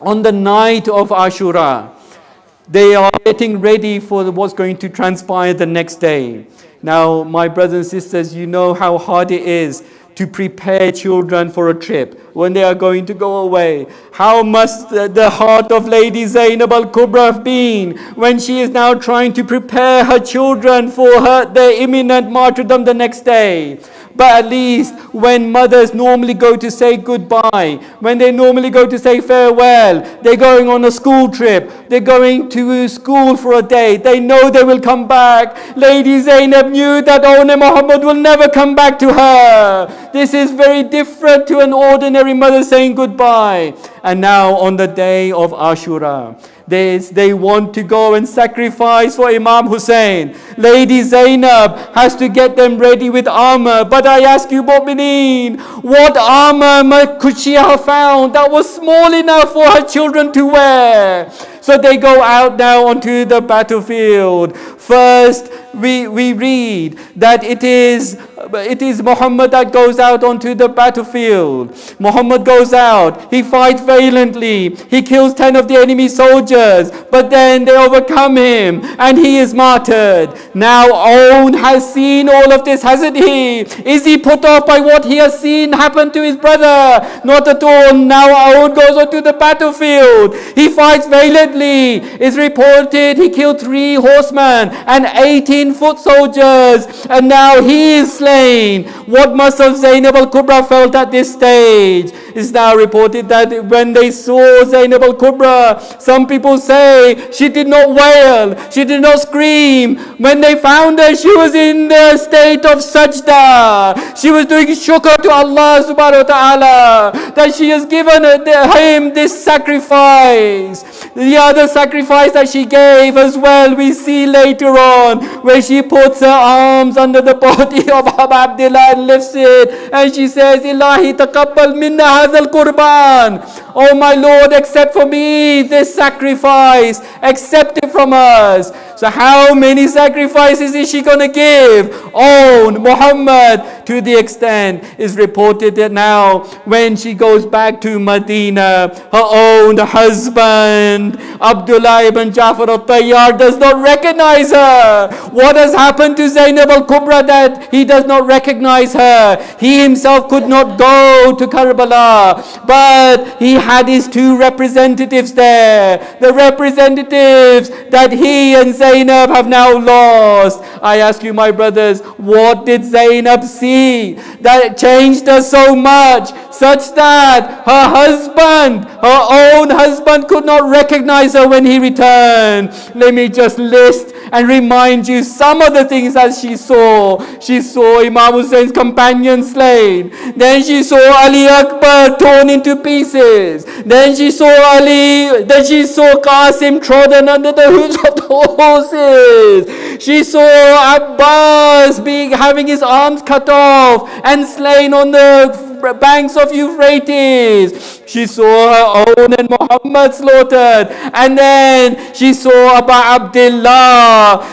On the night of Ashura, they are getting ready for what's going to transpire the next day. Now, my brothers and sisters, you know how hard it is to prepare children for a trip when they are going to go away. How must the heart of Lady Zainab al-Kubra have been when she is now trying to prepare her children for their imminent martyrdom the next day. But at least when mothers normally go to say goodbye, when they normally go to say farewell, they're going on a school trip, they're going to school for a day, they know they will come back. Lady Zainab knew that only Muhammad will never come back to her. This is very different to an ordinary mother saying goodbye. And now on the day of Ashura, they want to go and sacrifice for Imam Hussein. Lady Zainab has to get them ready with armor. But I ask you, Mu'mineen, what armor could she have found that was small enough for her children to wear? So they go out now onto the battlefield. First, we read that it is Muhammad that goes out onto the battlefield. Muhammad goes out, he fights valiantly, he kills 10 of the enemy soldiers, but then they overcome him and he is martyred. Now Aoun has seen all of this, hasn't he? Is he put off by what he has seen happen to his brother? Not at all. Now Aoun goes onto the battlefield, he fights valiantly. It's reported he killed 3 horsemen and 18 foot soldiers, and now he is slain. What must have Zainab al-Kubra felt at this stage? It's now reported that when they saw Zainab al-Kubra, some people say she did not wail, she did not scream. When they found her, she was in the state of sajda. She was doing shukr to Allah subhanahu wa ta'ala that she has given him this sacrifice. The other sacrifice that she gave as well, we see later on, where she puts her arms under the body of Abu Abdullah and lifts it, and she says, Ilahi taqabbal minna hadha al-qurban. Oh my Lord, accept for me this sacrifice, accept it from us. So how many sacrifices is she going to give? Own Muhammad, to the extent is reported that now when she goes back to Medina, her own husband Abdullah ibn Ja'far al-Tayyar does not recognize her. What has happened to Zainab al-Kubra that he does not recognize her? He himself could not go to Karbala. Abdullah, but he had his two representatives there, the representatives that he and Zainab have now lost. I ask you, my brothers, what did Zainab see that changed her so much, such that her husband, her own husband, could not recognize her when he returned? Let me just list and remind you some of the things that she saw. She saw Imam Hussein's companion slain. Then she saw Ali Akbar torn into pieces. Then she saw Qasim trodden under the hooves of the horses. She saw Abbas having his arms cut off and slain on the banks of Euphrates. She saw her own and Muhammad slaughtered. And then she saw Abu Abdullah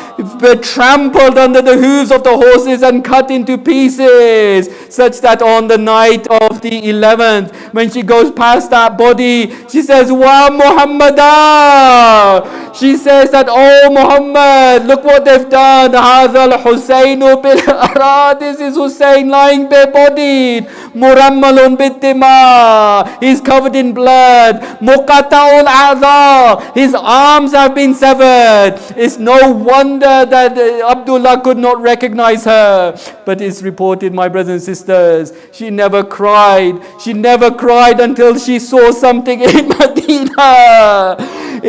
trampled under the hooves of the horses and cut into pieces, such that on the night of the 11th, when she goes past that body, she says, Wa Muhammadah. She says that, oh Muhammad, look what they've done. Hadha al-Husaynu bil-Ara. This is Hussein lying bare-bodied. Murammalun bid-dima. He's covered in blood. Muqata'ul a'dha. His arms have been severed. It's no wonder that Abdullah could not recognize her. But it's reported, my brothers and sisters, she never cried. She never cried until she saw something in Medina.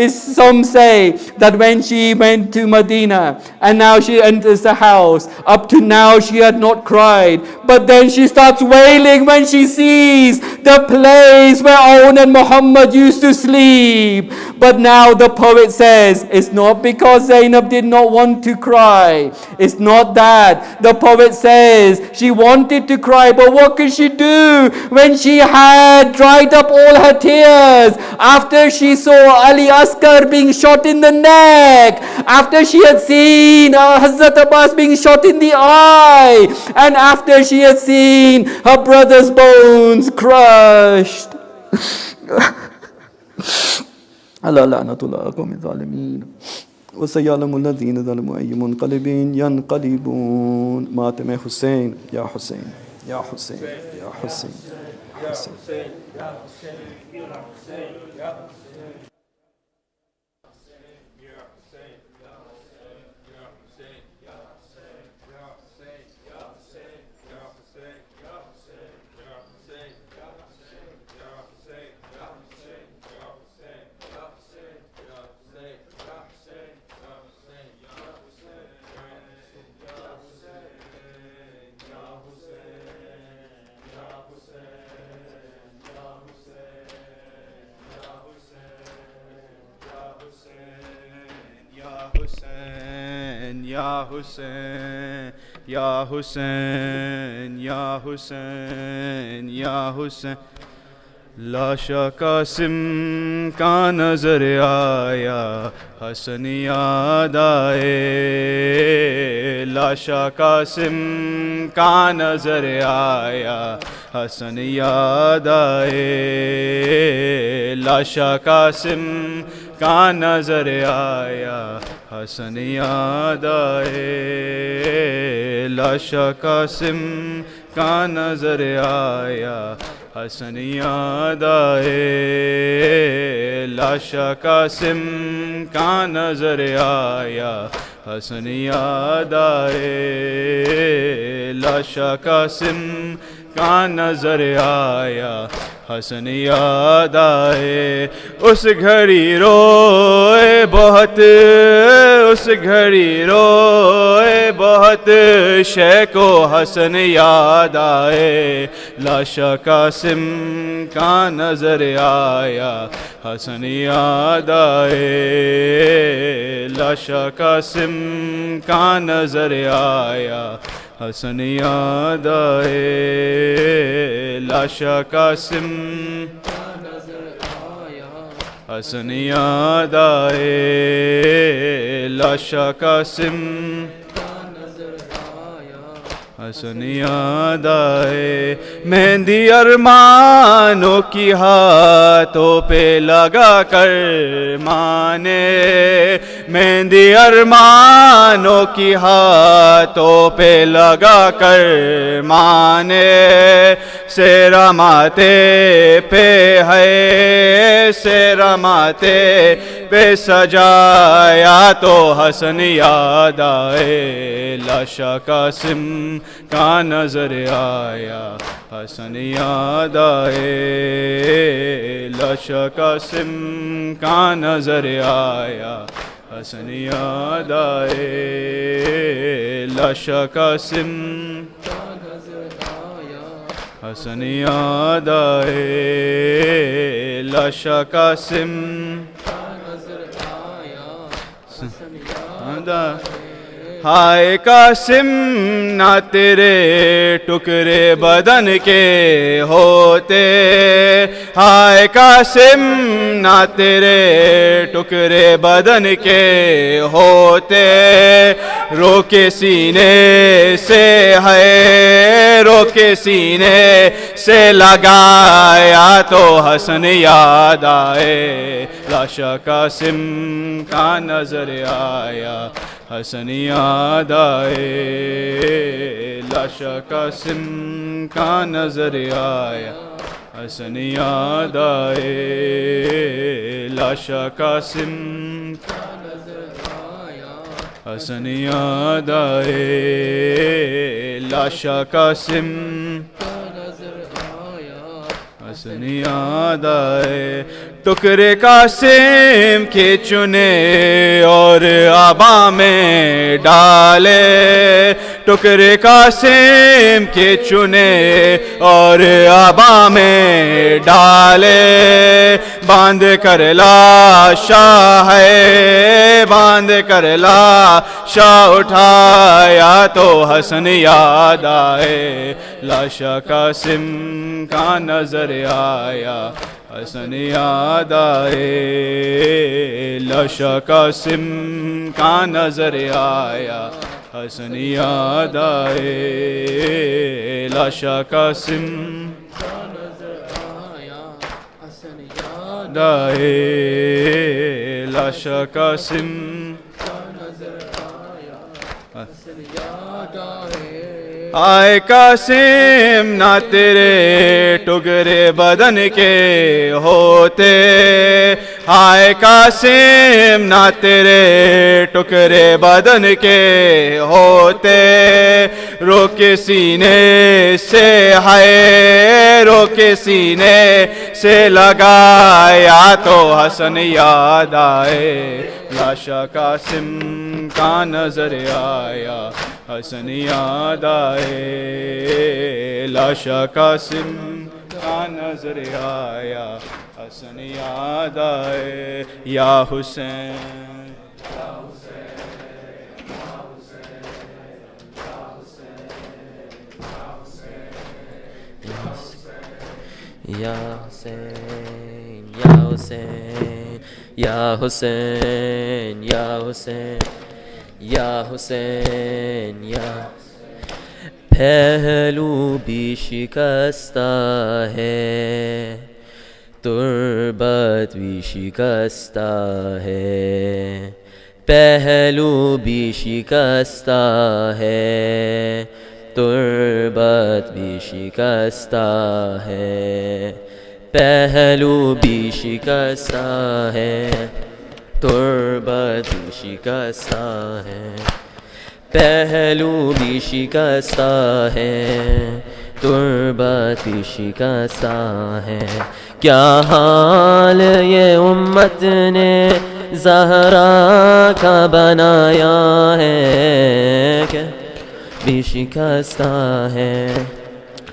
Some say that when she went to Medina and now she enters the house, up to now she had not cried, but then she starts wailing when she sees the place where Aoun and Muhammad used to sleep. But now the poet says it's not because Zainab did not want to cry. It's not that. The poet says she wanted to cry, but what could she do when she had dried up all her tears after she saw Ali Asghar being shot in the neck, after she had seen Hazrat Abbas being shot in the eye, and after she had seen her brother's bones crushed. Allah la'natullah qawmi zalimin. Wa sayalamu alladhina zalamu ayyu munqalibin yanqalibun. Matam Hussein, Ya Hussein, Ya Hussein, Ya Hussein, Ya Hussein.
Ya Hussein, Ya Hussein, Ya Hussein, Ya Hussein. लाशा कासिम का नजर आया, हसन याद आए। लाशा कासिम का नजर आया, हसन याद आए। लाशा कासिम का नजर आया, हसन याद आए। लाशा कासिम का नजर आया, हसन याद आए। लाशा कासिम का नजर आया, हसन याद आए। लाशा कासिम का नजर आया, हसन याद आए। उस घड़ी रोए बहुत, उस घड़ी रोए बहुत, शेख को हसन याद आए। लाशा कासिम का नजर आया, हसन याद आए। लाशा कासिम का नजर आया, हसन याद आए। लाशा कासिम का नजर आया, हसन याद आए। लाशा कासिम का नजर आया, हसन याद आए। मेहंदी अरमानों की हाथों पे लगा कर माने, مہندی ارمانوں کی ہاتھوں پہ لگا کر مانے سیرا ماتے پہ ہے سیرا ماتے پہ سجایا تو حسن یاد آئے لاشا قاسم کا نظر آیا حسن یاد آئے لاشا قاسم کا نظر آیا حسن یاد آئے لاشا قاسم حسن یاد آئے لاشا قاسم ہائے قاسم نہ تیرے ٹکڑے بدن کے ہوتے ہائے قاسم نہ تیرے ٹکڑے بدن کے ہوتے رو کے سینے سے ہے رو کے سینے سے لگایا تو حسن یاد آئے لاشا قاسم کا نظر آیا حسن یاد آئے لاشا قاسم کا نظر آیا حسن یاد آئے لاشا قاسم کا نظر آیا حسن یاد آئے لاشا قاسم کا نظر آیا حسن یاد آئے ٹکڑے قاسم کے چنے اور آبا میں ڈالے ٹکڑے قاسم کے چنے اور آبا میں ڈالے باندھ کر لاشا ہے باندھ کر لاشا اٹھایا تو حسن یاد آئے لاشا قاسم کا نظر آیا حسن یاد آئے لاشا قاسم کا نظر آیا حسن یاد آئے لاشا قاسم کا نظر آیا حسن یاد آئے لاشا قاسم کا نظر آیا حسن یاد آئے آئے قاسم نہ تیرے ٹکڑے بدن کے ہوتے آئے قاسم نہ تیرے ٹکڑے بدن کے ہوتے رو کے سینے سے ہے رو کے سینے سے لگایا تو حسن یاد آئے لاشا قاسم کا نظر آیا حسن یاد آئے لاشا قاسم کا نظر آیا حسن یاد آئے یا حسین یا حسین یا حسین
یا حسین یا حسین یا حسین یا حسین یا حسین یا پہلو بھی شکستہ ہے تربت بھی شکستہ ہے پہلو بھی شکستہ ہے تربت بھی شکستہ ہے پہلو بھی شکستہ ہے تربت بھی شکستہ ہے پہلو بھی شکستہ ہے تربت بھی شکستہ ہے کیا حال یہ امت نے زہرا کا بنایا ہے کہ بھی شکستہ ہے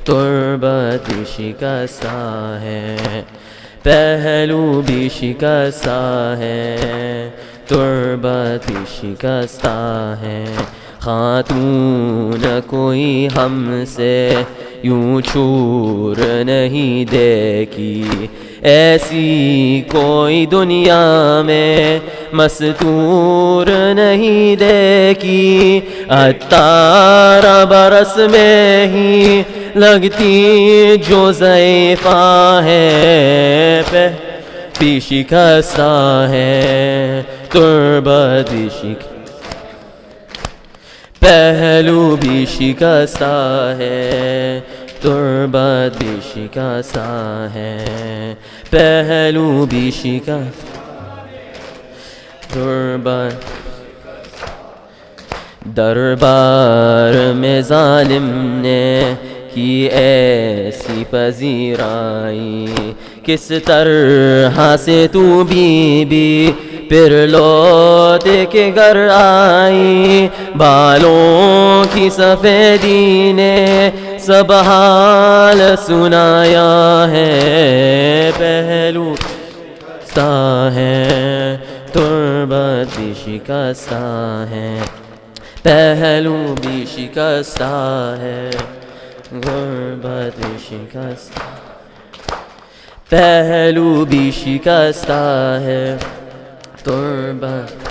تربت بھی شکستہ ہے پہلو بھی شکستہ ہے تربت بھی شکستہ ہے خاتون کوئی ہم سے یوں چھور نہیں دیکھی ایسی کوئی دنیا میں مستور نہیں دیکھی 18 برس میں ہی لگتی جو ضعیفہ ہے بھی شکستہ ہے تربت بھی پہلو بھی شکستہ ہے، تربت بھی شکستہ ہے، پہلو بھی شکستہ، تربت دربار میں ظالم نے کی ایسی پذیرائی، کس طرح سے تو بی پھر لوٹ کے گھر آئی، بالوں کی سفیدی نے سب حال سنایا ہے، پہلو شکستہ ہے، تربت بھی شکستہ ہے، پہلو بھی شکستہ ہے، غربت بھی شکستہ، پہلو بھی شکستہ ہے، تربت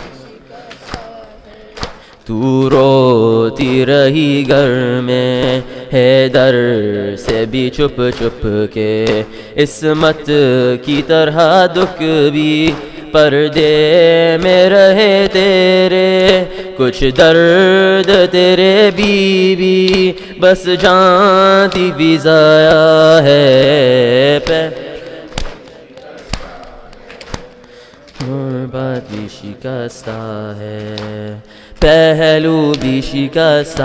تو روتی رہی گھر میں حیدر سے بھی چھپ چھپ کے، عصمت کی طرح دکھ بھی پردے میں رہے تیرے، کچھ درد تیرے بیوی بس جانتی بھی ضائع ہے، تربت بھی شکستہ ہے، پہلو بھی شکستہ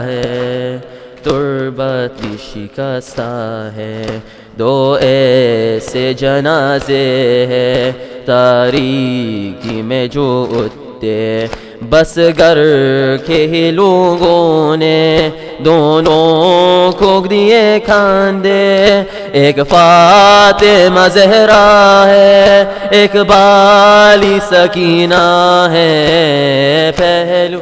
ہے، تربت بھی شکستہ ہے، دو ایسے جنازے ہیں تاریکی میں جو اٹھتے، بس گھر کے ہی لوگوں نے دونوں کو دیے کھاندے، ایک فاطمہ زہرا ہے، ایک بالی سکینہ ہے، پہلو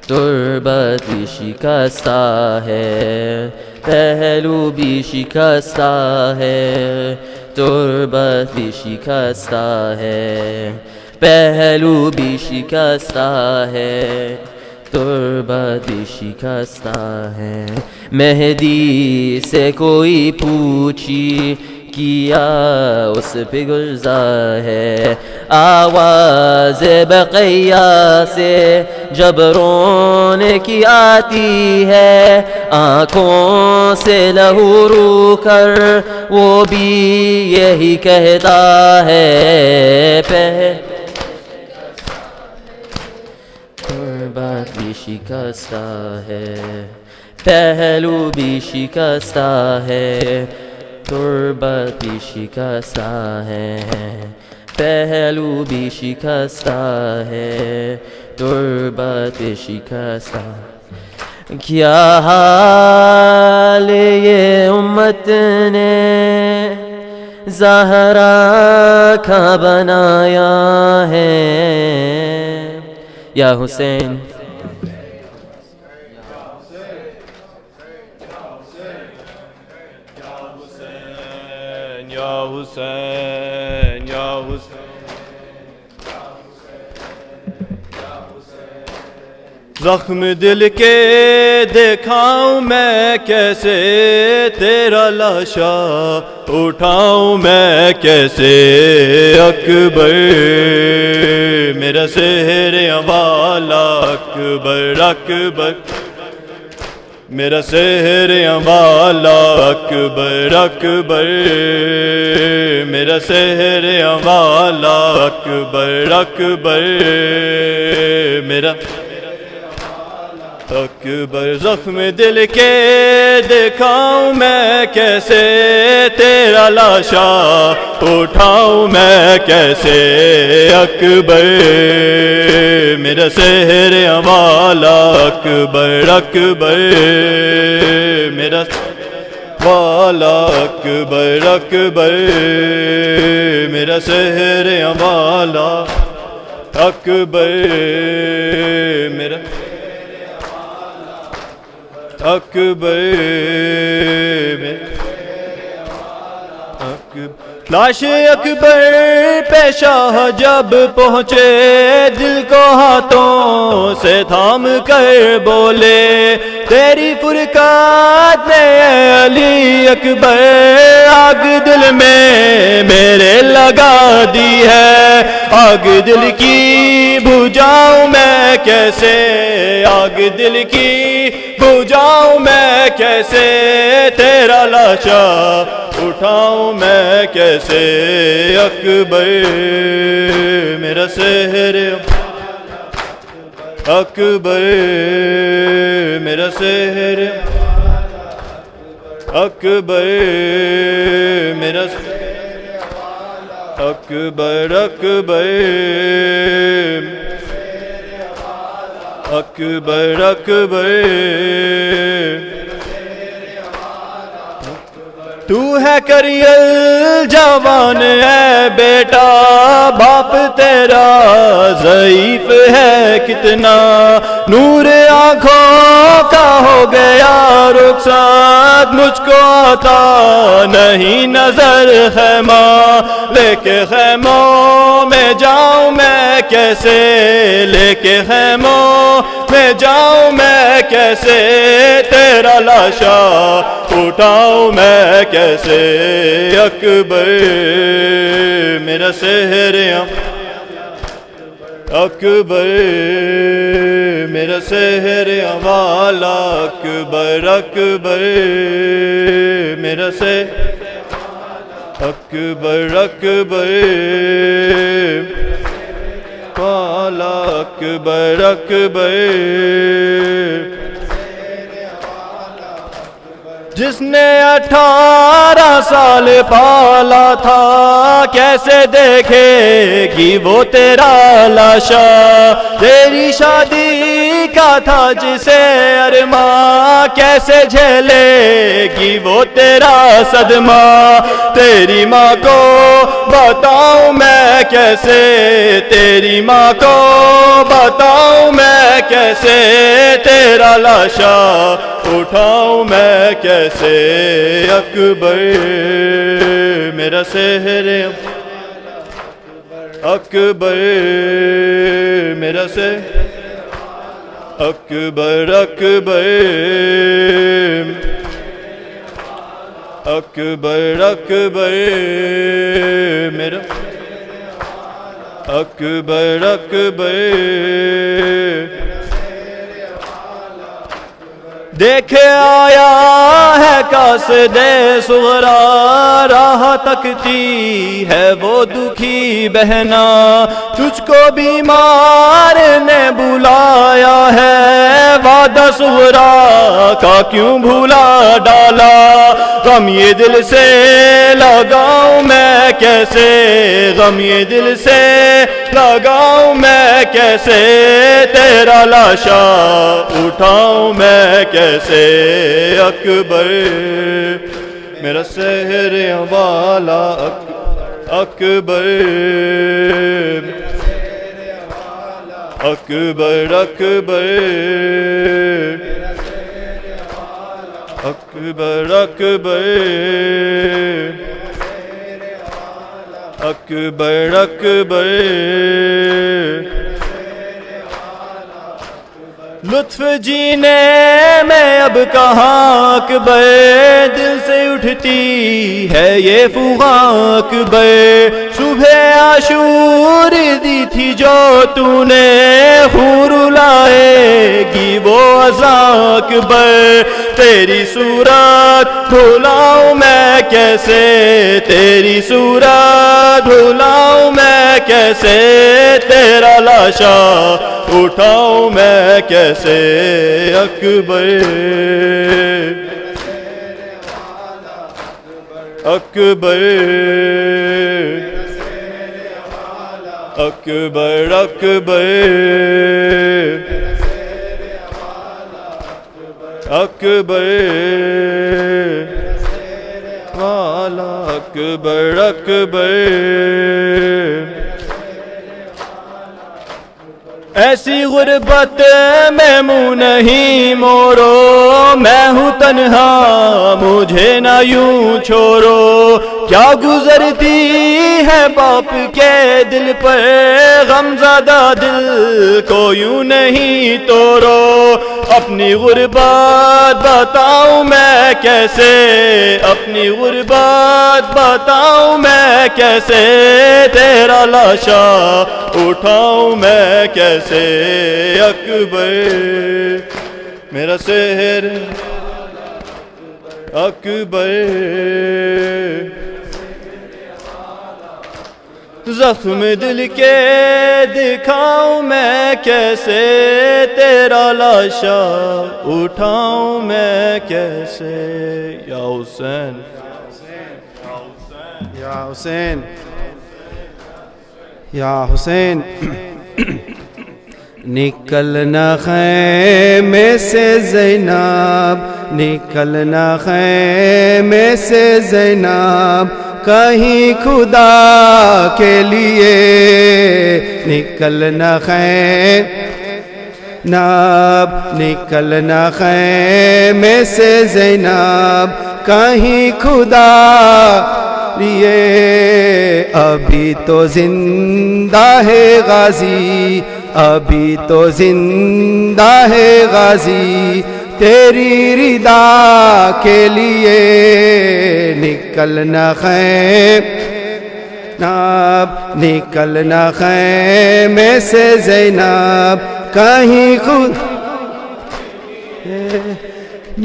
تربت بھی شکستہ ہے، پہلو بھی شکستہ ہے، تربت بھی شکستہ ہے، پہلو بھی شکستہ ہے، تربت بھی شکستہ ہے، مہدی سے کوئی پوچھی کیا اس پہ گلزار ہے، آواز بقیہ سے جب رونے کی آتی ہے، آنکھوں سے لہو رو کر وہ بھی یہی کہتا ہے، تربت بھی شکستہ ہے، پہلو بھی شکستہ ہے، تربت بھی شکستہ ہے، پہلو بھی شکستہ ہے، تربت بھی شکستہ، کیا حال یہ امت نے زہرا کا بنایا ہے، یا حسین
یا حسین، یا حسین، زخم دل کے دیکھاؤں میں کیسے، تیرا لاشا اٹھاؤں میں کیسے، اکبر میرا سحر والا، اکبر اکبر میرا سحر والا، اکبر اکبر میرا سحر والا، اکبر اکبر میرا اکبر، زخم دل کے دیکھاؤں میں کیسے، تیرا لاشا اٹھاؤں میں کیسے، اکبر میرا سحر والا، اکبر اکبر میرا والا، اکبر اکبر میرا سحر والا، اکبر میرا اکبر لاش اکبر پیشہ جب پہنچے، دل کو ہاتھوں سے تھام کر بولے، تیری فرقات میں علی اکبر آگ دل میں میرے لگا دی ہے، آگ دل کی بجھاؤں میں کیسے، آگ دل کی بجھاؤں میں کیسے، تیرا لاشا اٹھاؤں میں کیسے، اکبر میرا سحر، اکبر میرا سحر، اکبر میرا اکبر، اکبر اکبر، اکبر تو ہے کریل جوان ہے بیٹا، باپ تیرا ضعیف ہے کتنا، نور آنکھوں کا ہو گیا رخسار، مجھ کو آتا نہیں نظر خیمہ، لے کے خیموں میں جاؤں میں کیسے، لے کے خیموں میں جاؤں میں کیسے، تیرا لاشا اٹھاؤں میں کیسے، اکبر میرا سحر، اکبر میرا سحر والا، اکبر اکبر میرا سحر، اکبر اکبر والا، اکبر اکبر جس نے 18 سال پالا تھا، کیسے دیکھے گی وہ تیرا لاشا، تیری شادی کا تھا جسے ارماں، کیسے جھیلے گی وہ تیرا صدمہ، تیری ماں کو بتاؤں میں کیسے، تیری ماں کو بتاؤں میں کیسے، تیرا لاشا اٹھاؤں میں کیسے، اکبر میرا سحر، اکبر میرا سحر، اکبر اکبر اکبر اکبر میرا، اکبر اکبر دیکھے آیا ہے قاصد صغرا، راہ تکتی ہے وہ دکھی بہنا، تجھ کو بیمار نے بلایا ہے، وعدہ صغرا کا کیوں بھولا ڈالا، غم یہ دل سے لگاؤں میں کیسے، غم یہ دل سے لگاؤں میں کیسے، تیرا لاشا اٹھاؤں میں کیسے، اکبر میرا سحر والا، اکبر اکبر اکبر اکبر اکبر اکبر اکبر لطف جینے میں اب کہاں اکبر، دل سے اٹھتی ہے یہ فغاں اکبر، صبح عاشور دی تھی جو تو نے، خون رلائے گی وہ اذاں اکبر، تیری صورت بھلاؤں میں کیسے، تیری صورت بھلاؤں میں کیسے، تیرا لاشا اٹھاؤں میں کیسے، اکبر اکبر اکبر اکبر اکبر والا، اکبر اکبر ایسی غربت میں منہ نہیں موڑو، میں ہوں تنہا مجھے نہ یوں چھوڑو، کیا گزرتی ہے باپ کے دل پر، غم زدہ دل کو یوں نہیں توڑو، اپنی غربت بتاؤں میں کیسے، اپنی غربت بتاؤں میں کیسے، تیرا لاشا اٹھاؤں میں کیسے، اکبر میرا سحر اکبر، زخم دل کے دکھاؤں میں کیسے، تیرا لاشا اٹھاؤں میں کیسے، یا حسین
یا حسین یا حسین، نکلنا خیمے سے زینب، نکلنا خیمے سے زینب، کہیں خدا کے لیے نکلنا ناب، نکلنا خیمے سے زینب، کہیں خدا لیے، ابھی تو زندہ ہے غازی، ابھی تو زندہ ہے غازی، تیری رضا کے لیے نکلنا ناب، نکلنا خیمے سے زینب، کہیں خود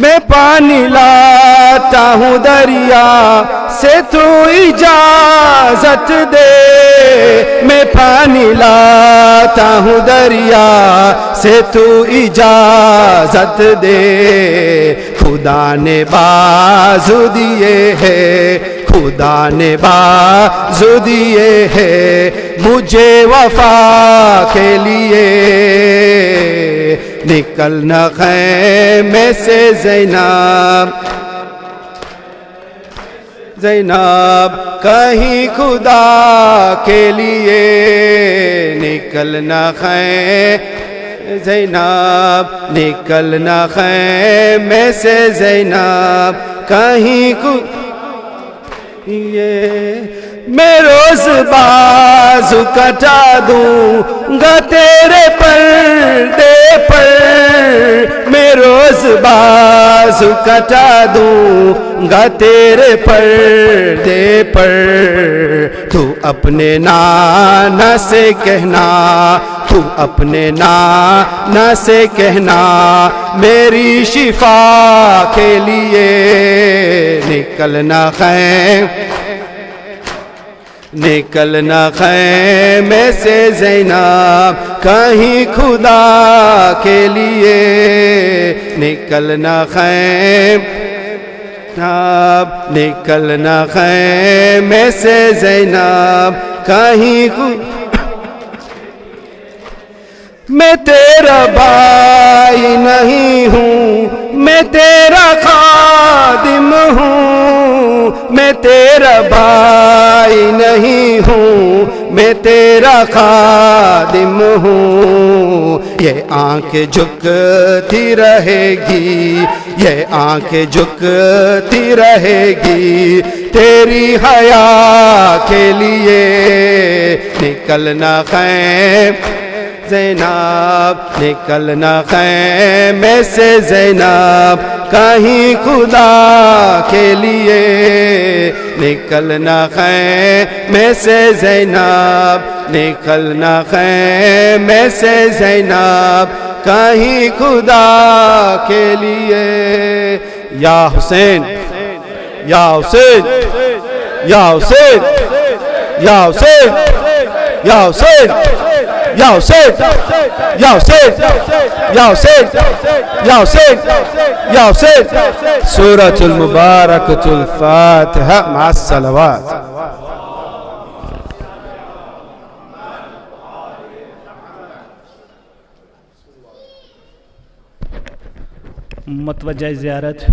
میں پانی لاتا ہوں دریا سے، تو اجازت دے، میں پانی لاتا ہوں دریا سے، تو اجازت دے، خدا نے بازو دیے ہے، خدا نے بازو دیے ہے مجھے وفا کے لیے، نکلنا خیمے سے زینب، زینب کہیں خدا کے لیے نکلنا زینب، نکلنا خیمے سے زینب، کہیں میں روز بازو کٹا دوں گا تیرے پردے پر، میں روز بازو کٹا دوں گا تیرے پردے پر، تو اپنے نانا سے کہنا، تو اپنے نانا سے کہنا، میری شفا کے لیے نکلنا نکلنا خیمے سے زینب، کہیں خدا کے لیے نکلنا نکلنا خیمے سے زینب، کہیں میں تیرا بھائی نہیں ہوں، میں تیرا خادم ہوں، میں تیرا بھائی نہیں ہوں، میں تیرا خادم ہوں، یہ آنکھ جھکتی رہے گی، یہ آنکھ جھکتی رہے گی، تیری حیا کے لیے نکلنا زینب، نکلنا خیمے سے زینب، کہیں خدا کے لیے نکلنا خیمے سے زینب، نکلنا خیمے سے زینب، کہیں خدا کے لیے، یا حسین یا حسین یا حسین یا حسین یا حسین یا حسین یا حسین یا حسین یا حسین یا حسین، سورۃ المبارکۃ الفاتحہ مع الصلوات۔
متوجہ زیارت،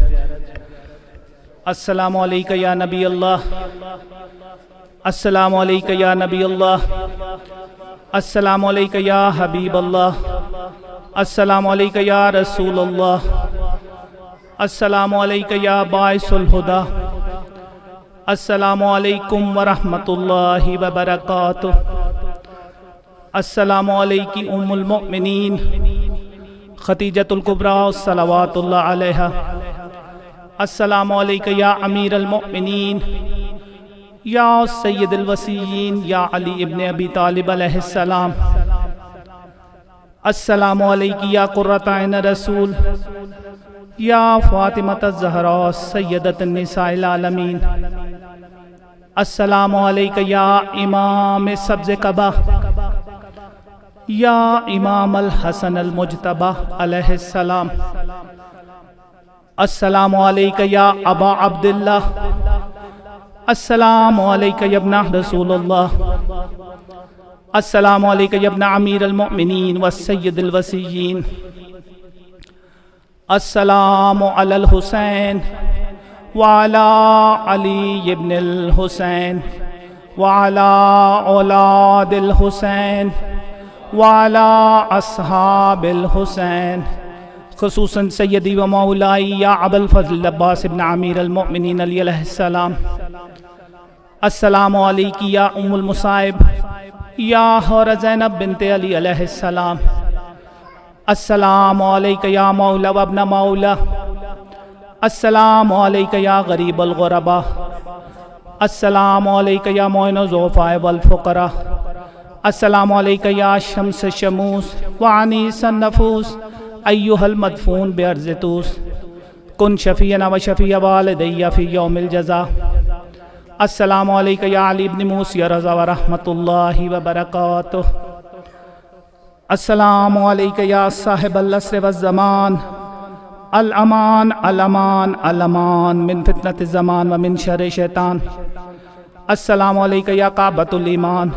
السلام علیکہ یا نبی اللہ، السلام علیکہ یا نبی اللہ،
السلام علیکہ یا حبیب اللہ، السلام علیکہ یا رسول اللہ، السلام علیکہ یا باعث الہدی، السلام علیکم ورحمۃ اللہ وبرکاتہ، السلام علیکی ام المؤمنین خدیجۃ الکبریٰ صلوات اللہ علیہا، السلام علیکہ یا امیر المؤمنین یا سید الوصیین یا علی ابن ابی طالب علیہ السلام، السلام علیکی یا قرۃ عین رسول یا فاطمۃ الزہراء سیدۃ النساء العالمین، السلام علیکہ یا امام سبز قبا یا امام الحسن المجتبی علیہ السلام، السلام علیکہ یا ابا عبداللہ، السلام علیکہ یا ابن رسول اللہ، السلام علیکہ یا ابن امیر المؤمنین والسید الوصیین، السلام علی الحسین وعلی علی ابن الحسین وعلی اولاد الحسین وعلی اصحاب الحسین، خصوصاً سیدی و مولائی یا ابا الفضل عباس ابن امیر المؤمنین علی علیہ السلام، السلام علیکی یا ام المصائب یا حور زینب بنت علی علیہ السلام، السلام علیکہ یا مولا و ابن مولا، السلام علیکہ یا غریب الغرباء، السلام علیکہ یا معین الضعفاء والفقراء، السلام علیکہ یا شمس شموس وعنیس النفوس ایہا المدفون بارض طوس، کن شفیعنا و شفیع والدی فی یوم الجزا، السلام علیکہ یا علی ابن موسی رضا و رحمۃ اللہ وبرکاتہ، السلام علیکہ یا صاحب العصر والزمان، الامان الامان الامان من فتنة الزمان ومن شر شیطان، السلام علیکہ یا کعبۃ الایمان،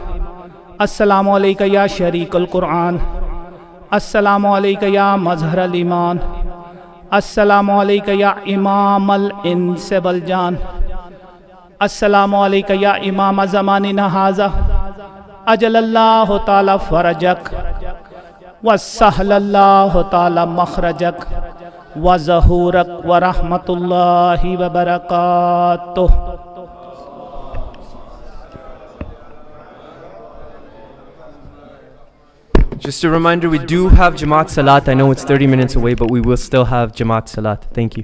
السلام علیکہ یا شریک القرآن، السلام علیکہ یا مظہر الایمان، السلام علیکہ یا امام الانس والجان، السلام علیکہ یا امام زماننا ھذا، اجل اللہ تعالی فرجک وسہل اللہ تعالی مخرجک وظہورک ورحمۃ اللہ وبرکاتہ۔
Just a reminder, we do have Jamaat Salat. I know it's 30 minutes away, but we will still have Jamaat Salat. Thank you.